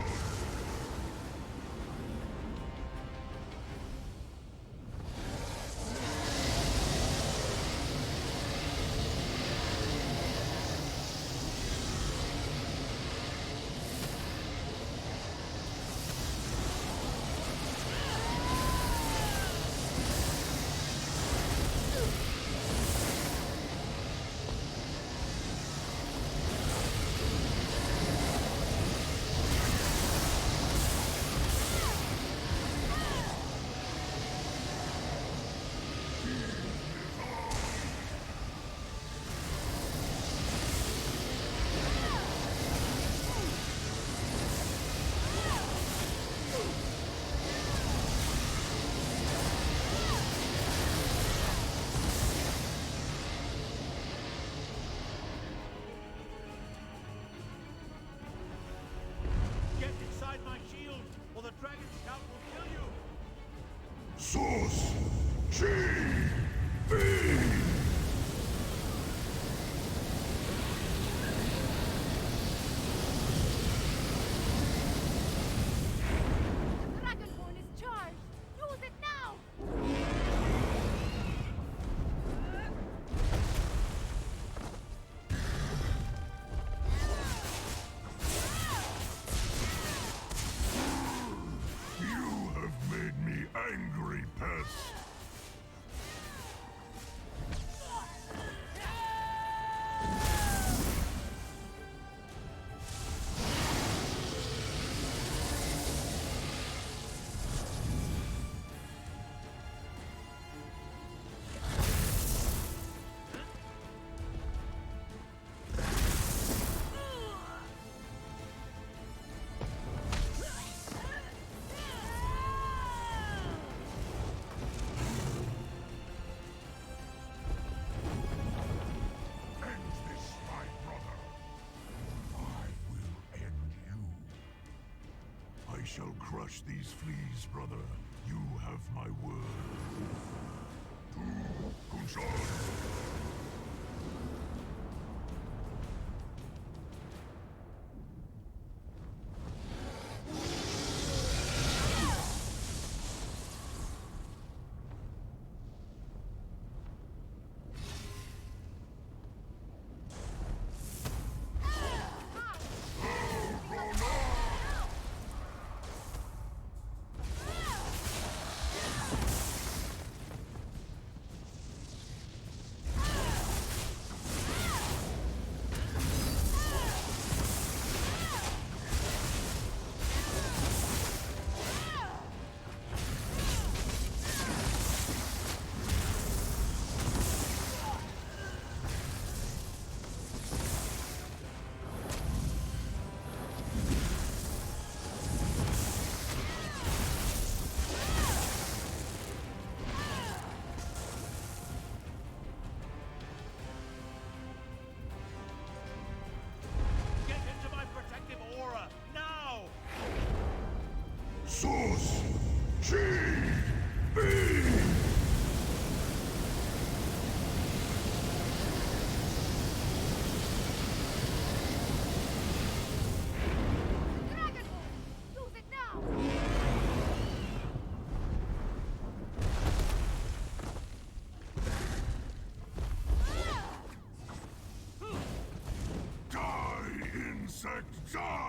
Source G B. Dragonborn is charged! Use it now! You have made me angry, pest. I shall crush these fleas, brother. You have my word. To Kunshan! Source G B. Use it now! Die, insect, die!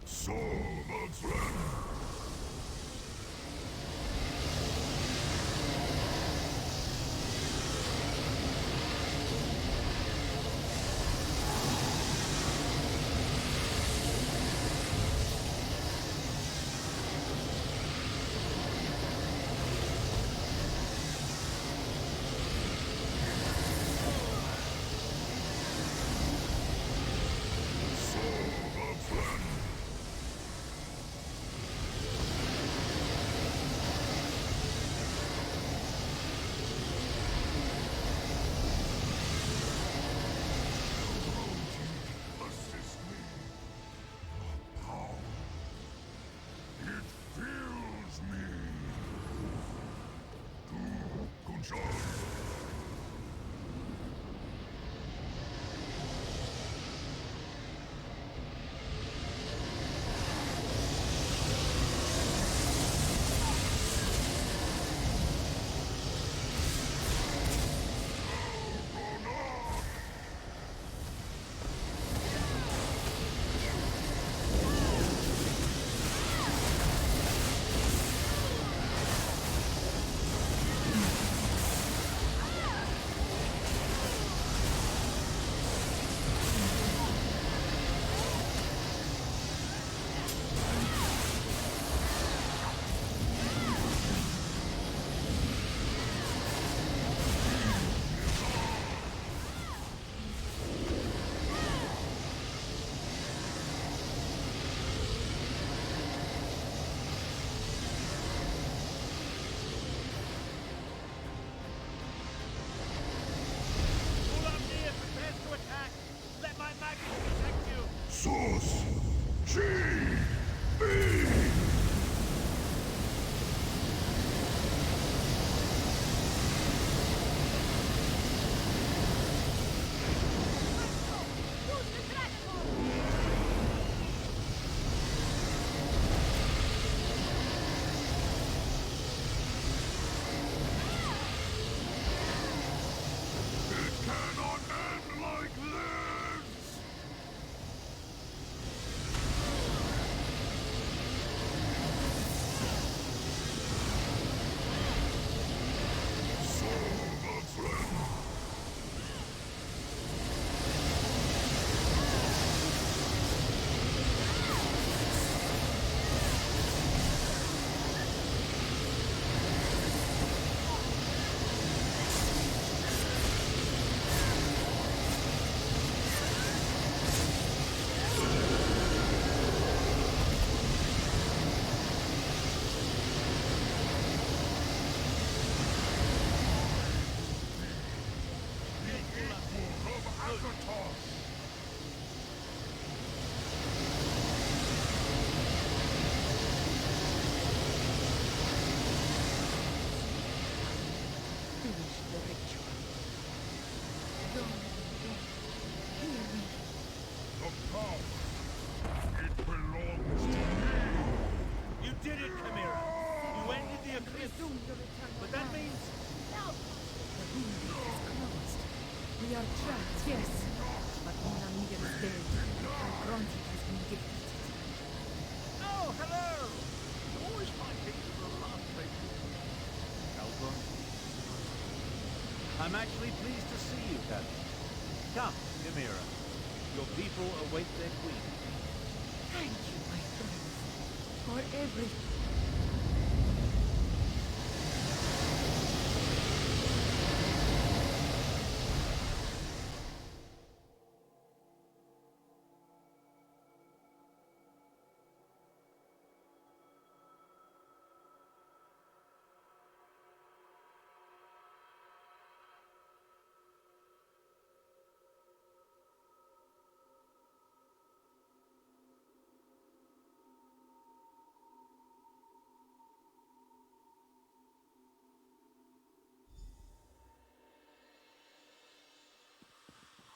Soul of Elsweyr! Sus! G-B! Finish the ritual. Don't hear me. The power. It belongs to me. You did it, Chimera! You ended the eclipse! But that means... The window is closed. We are trapped, yes. But Munamir is dead. And Gronti has been defeated. Oh, hello! You always find things in the last place. Calgon. I'm actually pleased to see you, Captain. Come, Chimera. Your people await their queen. Thank you, my friends, for everything.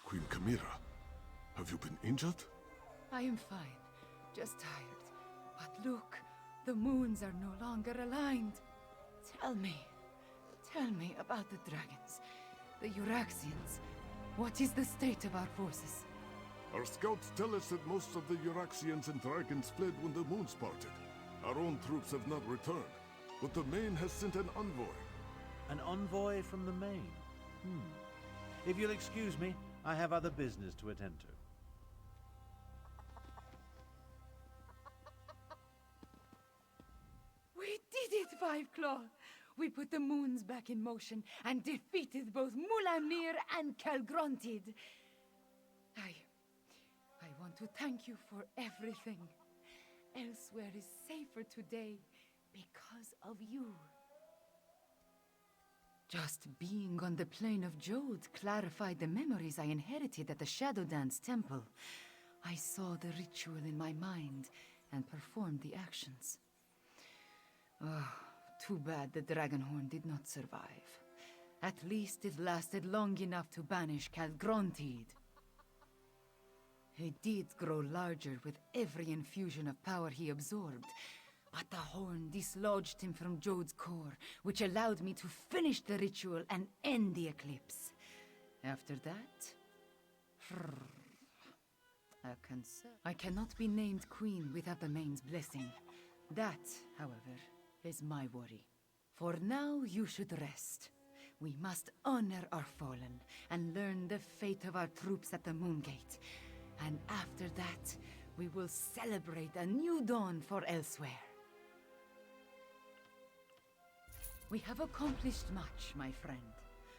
Queen Chimera, have you been injured? I am fine, just tired. But look, the moons are no longer aligned. Tell me about the dragons, the Euraxians. What is the state of our forces? Our scouts tell us that most of the Euraxians and dragons fled when the moons parted. Our own troops have not returned, but the Main has sent an envoy. An envoy from the Main? If you'll excuse me, I have other business to attend to. We did it, Five Claw! We put the moons back in motion and defeated both Mulamir and Calgrontid. I want to thank you for everything. Elsweyr is safer today because of you. Just being on the plane of Jode clarified the memories I inherited at the Shadow Dance Temple. I saw the ritual in my mind and performed the actions. Oh, too bad the Dragonhorn did not survive. At least it lasted long enough to banish Calgrontid. He did grow larger with every infusion of power he absorbed, but the horn dislodged him from Jode's core, which allowed me to finish the ritual and end the eclipse. After that... I cannot be named queen without the Main's blessing. That, however, is my worry. For now, you should rest. We must honor our fallen and learn the fate of our troops at the Moongate. And after that, we will celebrate a new dawn for Elsweyr. We have accomplished much, my friend.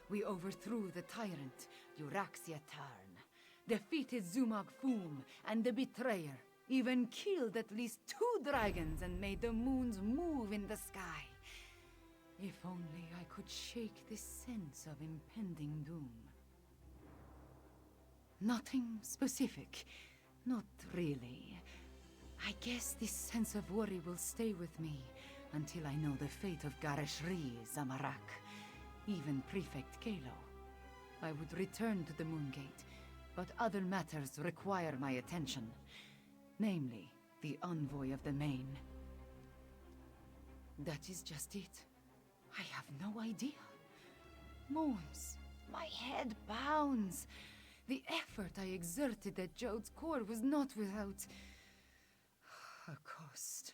We overthrew the tyrant, Euraxia Tarn, defeated Zumog Foom and the Betrayer, even killed at least 2 dragons and made the moons move in the sky. If only I could shake this sense of impending doom. Nothing specific. Not really. I guess this sense of worry will stay with me until I know the fate of Gareshri, Zamarak, even Prefect Kalo. I would return to the Moongate, but other matters require my attention. Namely, the envoy of the Main. That is just it. I have no idea. Moons, my head pounds. The effort I exerted at Jode's core was not without a cost.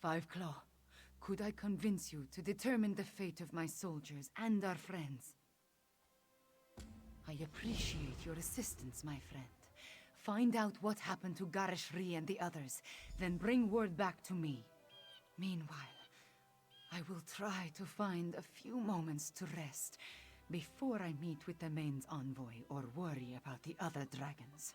Five Claw, could I convince you to determine the fate of my soldiers and our friends? I appreciate your assistance, my friend. Find out what happened to Gareshri and the others, then bring word back to me. Meanwhile, I will try to find a few moments to rest before I meet with the Main's envoy or worry about the other dragons.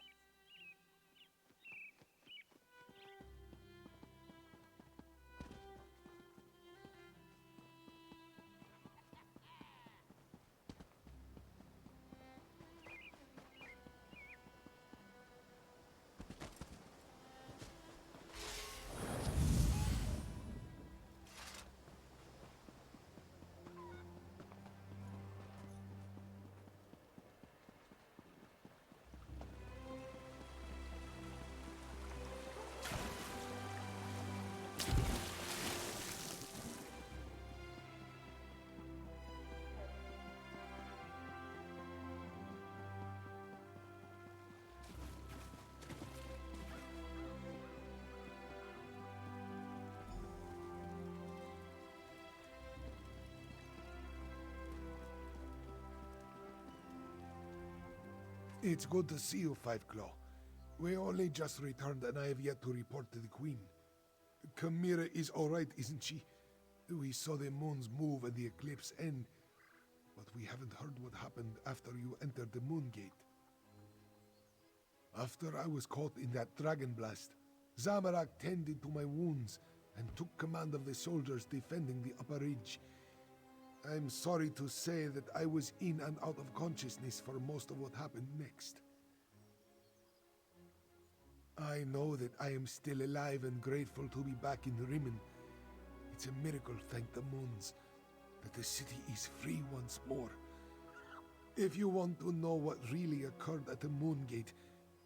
It's good to see you, Five Claw. We only just returned and I have yet to report to the Queen. Chimera is alright, isn't she? We saw the moons move and the eclipse end, but we haven't heard what happened after you entered the Moon Gate. After I was caught in that dragon blast, Zamarak tended to my wounds and took command of the soldiers defending the upper ridge. I'm sorry to say that I was in and out of consciousness for most of what happened next. I know that I am still alive and grateful to be back in Rimmen. It's a miracle, thank the moons, that the city is free once more. If you want to know what really occurred at the Moon Gate,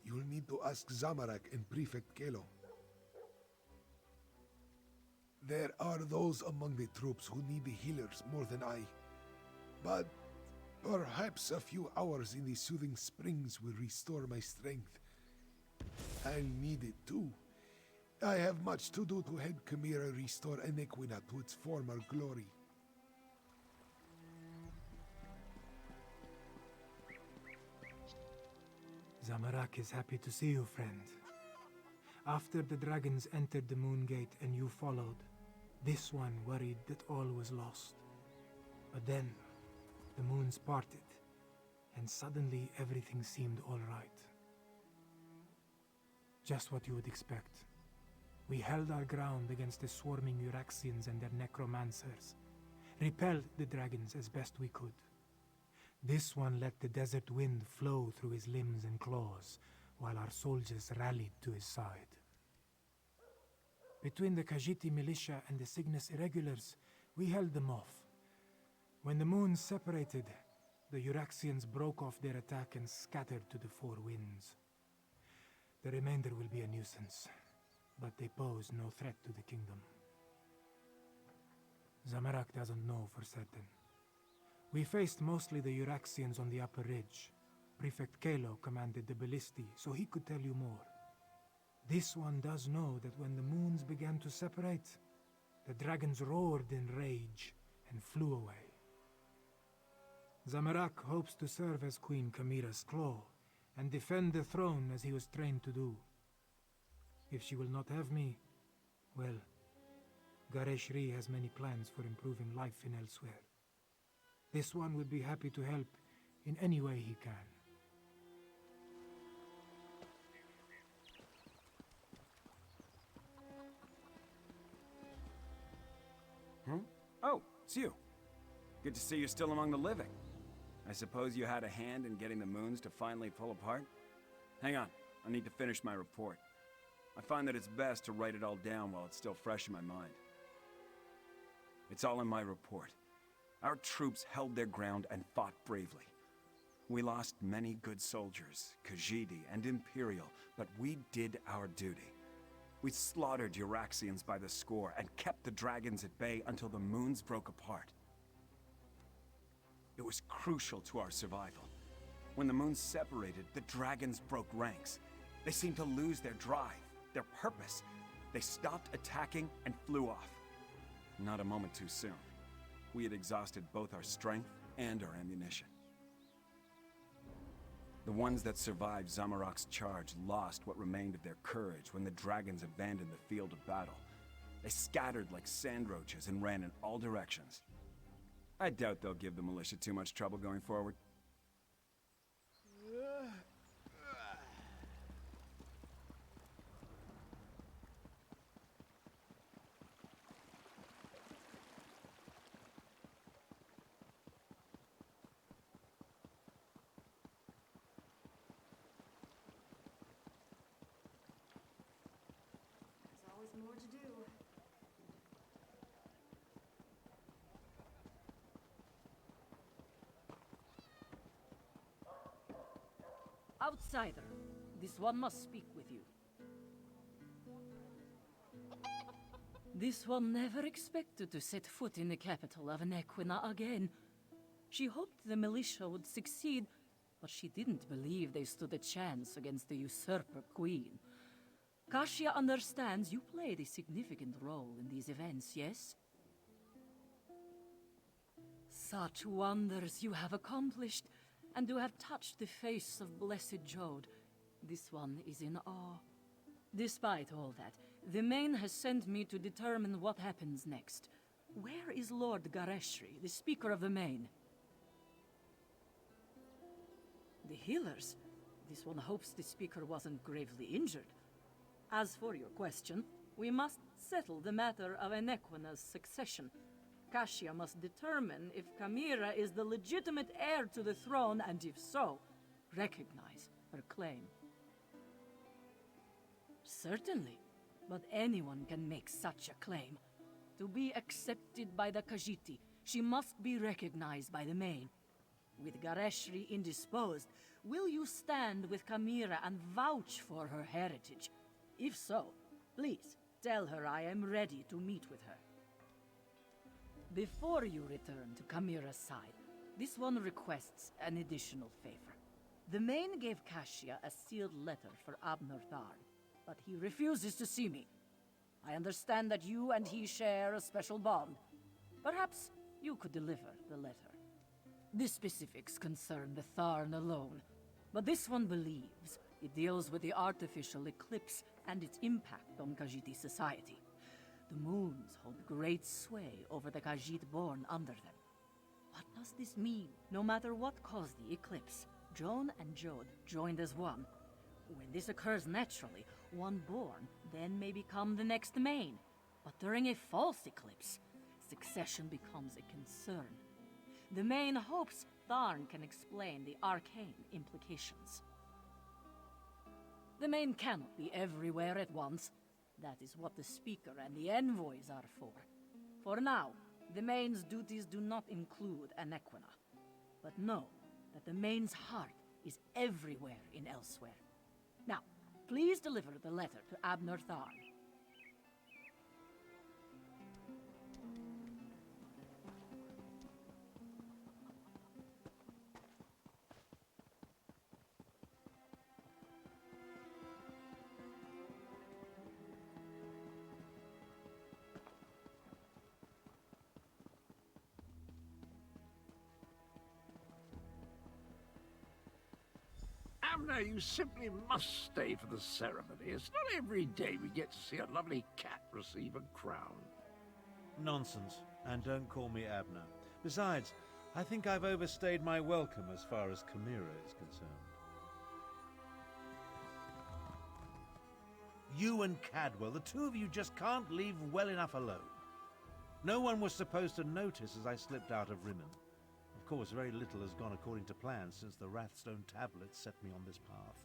you'll need to ask Zamarak and Prefect Kalo. There are those among the troops who need the healers more than I. But perhaps a few hours in the soothing springs will restore my strength. I'll need it too. I have much to do to help Chimera restore Enequina to its former glory. Zamarak is happy to see you, friend. After the dragons entered the Moon Gate and you followed, this one worried that all was lost. But then, the moons parted, and suddenly everything seemed all right. Just what you would expect. We held our ground against the swarming Uraxians and their necromancers, repelled the dragons as best we could. This one let the desert wind flow through his limbs and claws, while our soldiers rallied to his side. Between the Khajiiti militia and the Cygnus irregulars, we held them off. When the moons separated, the Uraxians broke off their attack and scattered to the four winds. The remainder will be a nuisance, but they pose no threat to the kingdom. Zamarak doesn't know for certain. We faced mostly the Uraxians on the upper ridge. Prefect Kalo commanded the Ballisti, so he could tell you more. This one does know that when the moons began to separate, the dragons roared in rage and flew away. Zamarak hopes to serve as Queen Chimera's claw and defend the throne as he was trained to do. If she will not have me, well, Gareshri has many plans for improving life in Elsweyr. This one would be happy to help in any way he can. Oh, it's you. Good to see you're still among the living. I suppose you had a hand in getting the moons to finally pull apart? Hang on, I need to finish my report. I find that it's best to write it all down while it's still fresh in my mind. It's all in my report. Our troops held their ground and fought bravely. We lost many good soldiers, Khajiit and Imperial, but we did our duty. We slaughtered Euraxians by the score and kept the dragons at bay until the moons broke apart. It was crucial to our survival. When the moons separated, the dragons broke ranks. They seemed to lose their drive, their purpose. They stopped attacking and flew off. Not a moment too soon. We had exhausted both our strength and our ammunition. The ones that survived Zamorak's charge lost what remained of their courage when the dragons abandoned the field of battle. They scattered like sand roaches and ran in all directions. I doubt they'll give the militia too much trouble going forward. There's always more to do. Outsider, this one must speak with you. This one never expected to set foot in the capital of Nequina again. She hoped the militia would succeed, but she didn't believe they stood a chance against the usurper queen. Kashia understands you played a significant role in these events, yes? Such wonders you have accomplished, and to have touched the face of blessed Jode. This one is in awe. Despite all that, the Main has sent me to determine what happens next. Where is Lord Gareshri, the Speaker of the Main? The healers? This one hopes the Speaker wasn't gravely injured. As for your question, we must settle the matter of Enequina's succession. Kashia must determine if Kamira is the legitimate heir to the throne, and if so, recognize her claim. Certainly, but anyone can make such a claim. To be accepted by the Khajiit, she must be recognized by the Main. With Gareshri indisposed, will you stand with Kamira and vouch for her heritage? If so, please tell her I am ready to meet with her. Before you return to Kamira's side, this one requests an additional favor. The Main gave Kashia a sealed letter for Abner Tharn, but he refuses to see me. I understand that you and he share a special bond. Perhaps you could deliver the letter. The specifics concern the Tharn alone, but this one believes it deals with the artificial eclipse and its impact on Khajiit society. The moons hold great sway over the Khajiit born under them. What does this mean? No matter what caused the eclipse, Joan and Jode joined as one. When this occurs naturally, one born then may become the next Main. But during a false eclipse, succession becomes a concern. The Main hopes Tharn can explain the arcane implications. The Main cannot be everywhere at once. That is what the Speaker and the envoys are for. For now, the Main's duties do not include Nequina. But know that the Main's heart is everywhere in Elsweyr. Now, please deliver the letter to Abner Tharn. Abner, you simply must stay for the ceremony. It's not every day we get to see a lovely cat receive a crown. Nonsense. And don't call me Abner. Besides, I think I've overstayed my welcome as far as Kamira is concerned. You and Cadwell, the two of you just can't leave well enough alone. No one was supposed to notice as I slipped out of Rimmon. Of course, very little has gone according to plan since the Wrathstone tablets set me on this path.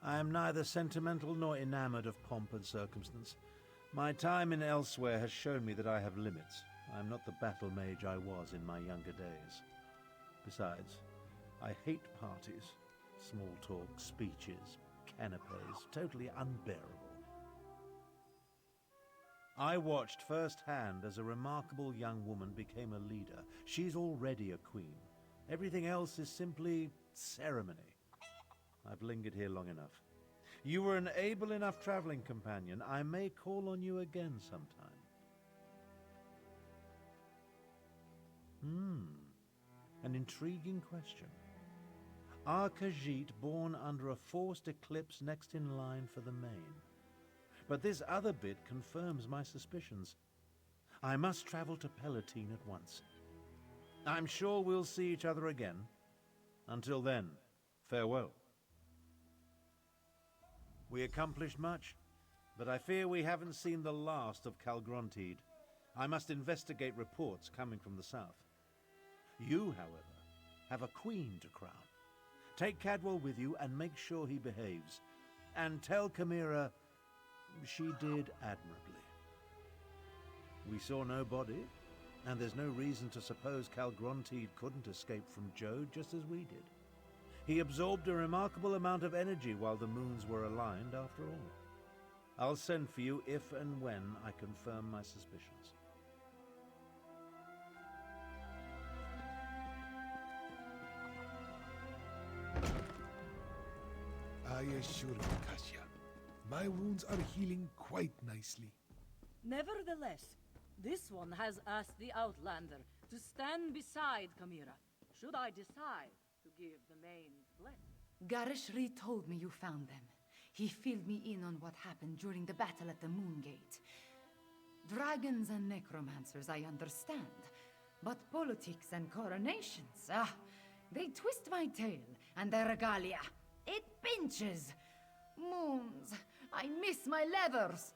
I am neither sentimental nor enamored of pomp and circumstance. My time in Elsweyr has shown me that I have limits. I am not the battle mage I was in my younger days. Besides, I hate parties. Small talk, speeches, canapes, totally unbearable. I watched firsthand as a remarkable young woman became a leader. She's already a queen. Everything else is simply ceremony. I've lingered here long enough. You were an able enough traveling companion. I may call on you again sometime. An intriguing question. Are Khajiit born under a forced eclipse next in line for the main? But this other bit confirms my suspicions. I must travel to Palatine at once. I'm sure we'll see each other again. Until then, farewell. We accomplished much, but I fear we haven't seen the last of Calgrontiid. I must investigate reports coming from the south. You, however, have a queen to crown. Take Cadwell with you and make sure he behaves. And tell Chimera she did admirably. We saw no body, and there's no reason to suppose Calgrontiid couldn't escape from Jode just as we did. He absorbed a remarkable amount of energy while the moons were aligned, after all. I'll send for you if and when I confirm my suspicions. I assure you, Kasia, my wounds are healing quite nicely. Nevertheless, this one has asked the Outlander to stand beside Chimera, should I decide to give the main blessing. Garishri told me you found them. He filled me in on what happened during the battle at the Moongate. Dragons and necromancers, I understand. But politics and coronations, they twist my tail and their regalia. It pinches. Moons, I miss my leathers.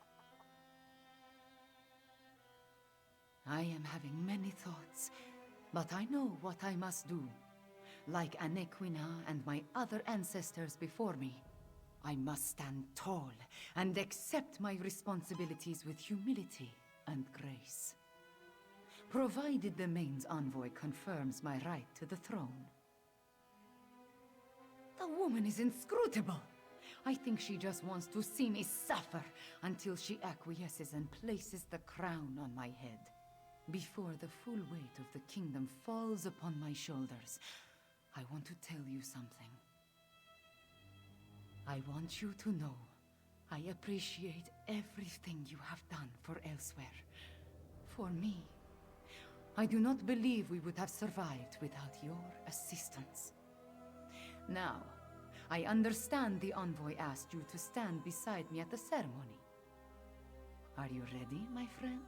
I am having many thoughts, but I know what I must do. Like Anequina and my other ancestors before me, I must stand tall and accept my responsibilities with humility and grace. Provided the Main's envoy confirms my right to the throne. The woman is inscrutable. I think she just wants to see me suffer until she acquiesces and places the crown on my head. Before the full weight of the kingdom falls upon my shoulders, I want to tell you something. I want you to know I appreciate everything you have done for Elsweyr. For me. I do not believe we would have survived without your assistance. Now, I understand the envoy asked you to stand beside me at the ceremony. Are you ready, my friend?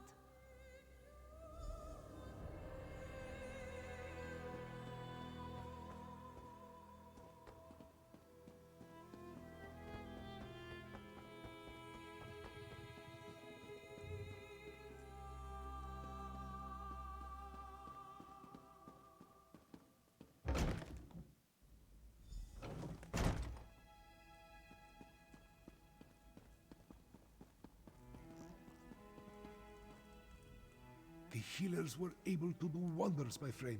The healers were able to do wonders, my friend.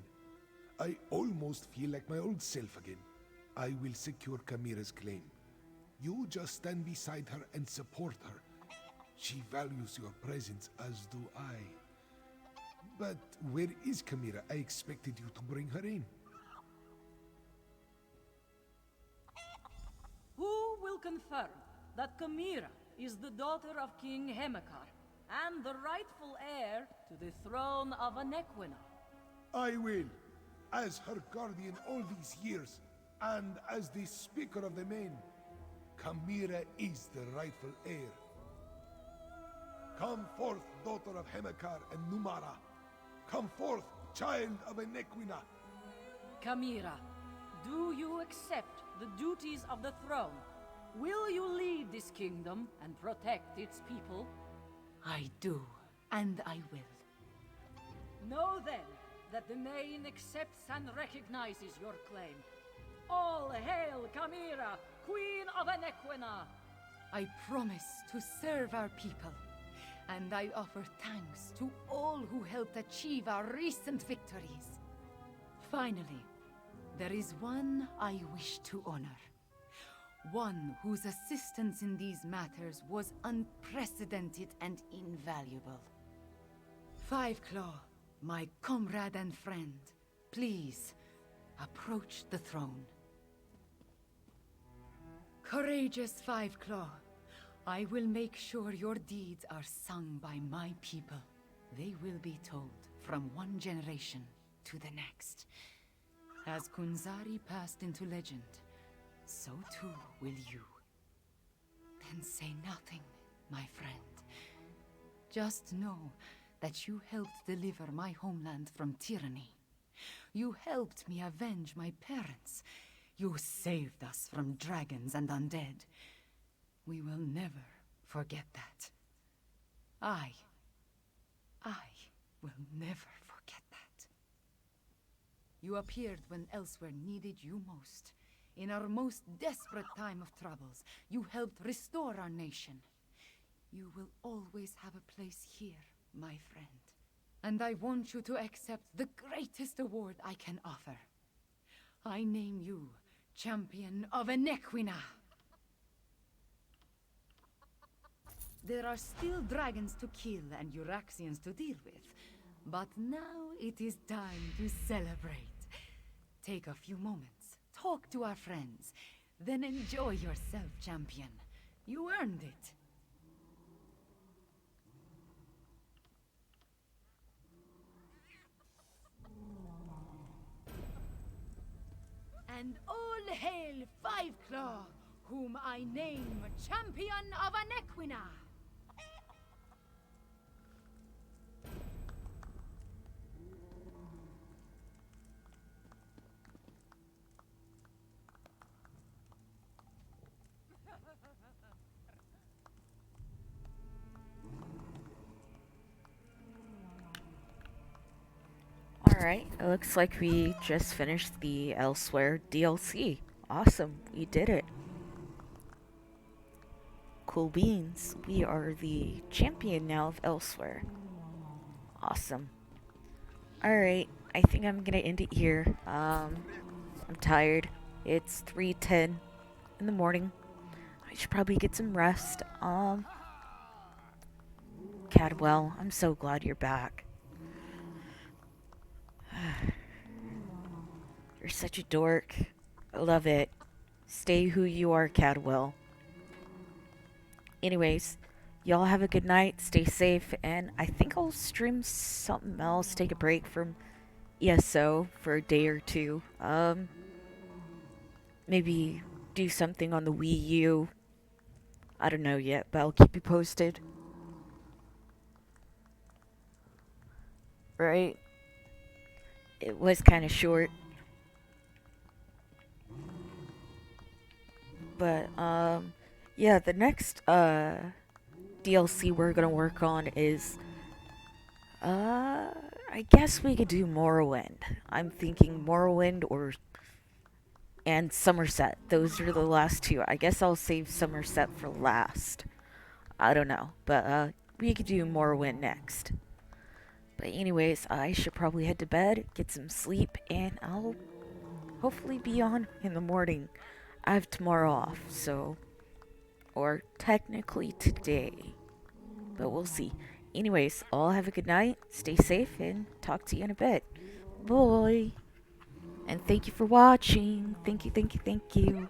I almost feel like my old self again. I will secure Chimera's claim. You just stand beside her and support her. She values your presence, as do I. But where is Chimera? I expected you to bring her in. Who will confirm that Chimera is the daughter of King Hemekar and the rightful heir to the throne of Anequina? I will, as her guardian all these years, and as the Speaker of the Main. Chimera is the rightful heir. Come forth, daughter of Hemekar and Numara. Come forth, child of Anequina. Chimera, do you accept the duties of the throne? Will you lead this kingdom and protect its people? I do, and I will. Know then that the Main accepts and recognizes your claim. All hail Chimera, Queen of Anequina. I promise to serve our people, and I offer thanks to all who helped achieve our recent victories. Finally, there is one I wish to honor. One whose assistance in these matters was unprecedented and invaluable. Five Claw, my comrade and friend, please approach the throne. Courageous Five Claw, I will make sure your deeds are sung by my people. They will be told from one generation to the next. As Kunzari passed into legend, so too will you. Then say nothing, my friend. Just know that you helped deliver my homeland from tyranny. You helped me avenge my parents. You saved us from dragons and undead. We will never forget that. I will never forget that. You appeared when Elsweyr needed you most. In our most desperate time of troubles, you helped restore our nation. You will always have a place here, my friend. And I want you to accept the greatest award I can offer. I name you Champion of Anequina. There are still dragons to kill and Euraxians to deal with, but now it is time to celebrate. Take a few moments, talk to our friends, then enjoy yourself, champion. You earned it. And all hail Five Claw, whom I name Champion of Anequina! Alright, it looks like we just finished the Elsweyr DLC. Awesome, we did it. Cool beans. We are the champion now of Elsweyr. Awesome. Alright, I think I'm gonna end it here. I'm tired. It's 3:10 in the morning. I should probably get some rest. Cadwell, I'm so glad you're back. You're such a dork. I love it. Stay who you are, Cadwell. Anyways, y'all have a good night, stay safe, and I think I'll stream something else, take a break from ESO for a day or two. Maybe do something on the Wii U. I don't know yet, but I'll keep you posted. Right? It was kind of short. But, yeah, the next, DLC we're gonna work on is, I guess we could do Morrowind. I'm thinking Morrowind and Somerset. Those are the last two. I guess I'll save Somerset for last. I don't know, but, we could do Morrowind next. But anyways, I should probably head to bed, get some sleep, and I'll hopefully be on in the morning. I have tomorrow off, so... Or technically today. But we'll see. Anyways, all have a good night, stay safe, and talk to you in a bit. Bye! And thank you for watching. Thank you, thank you, thank you.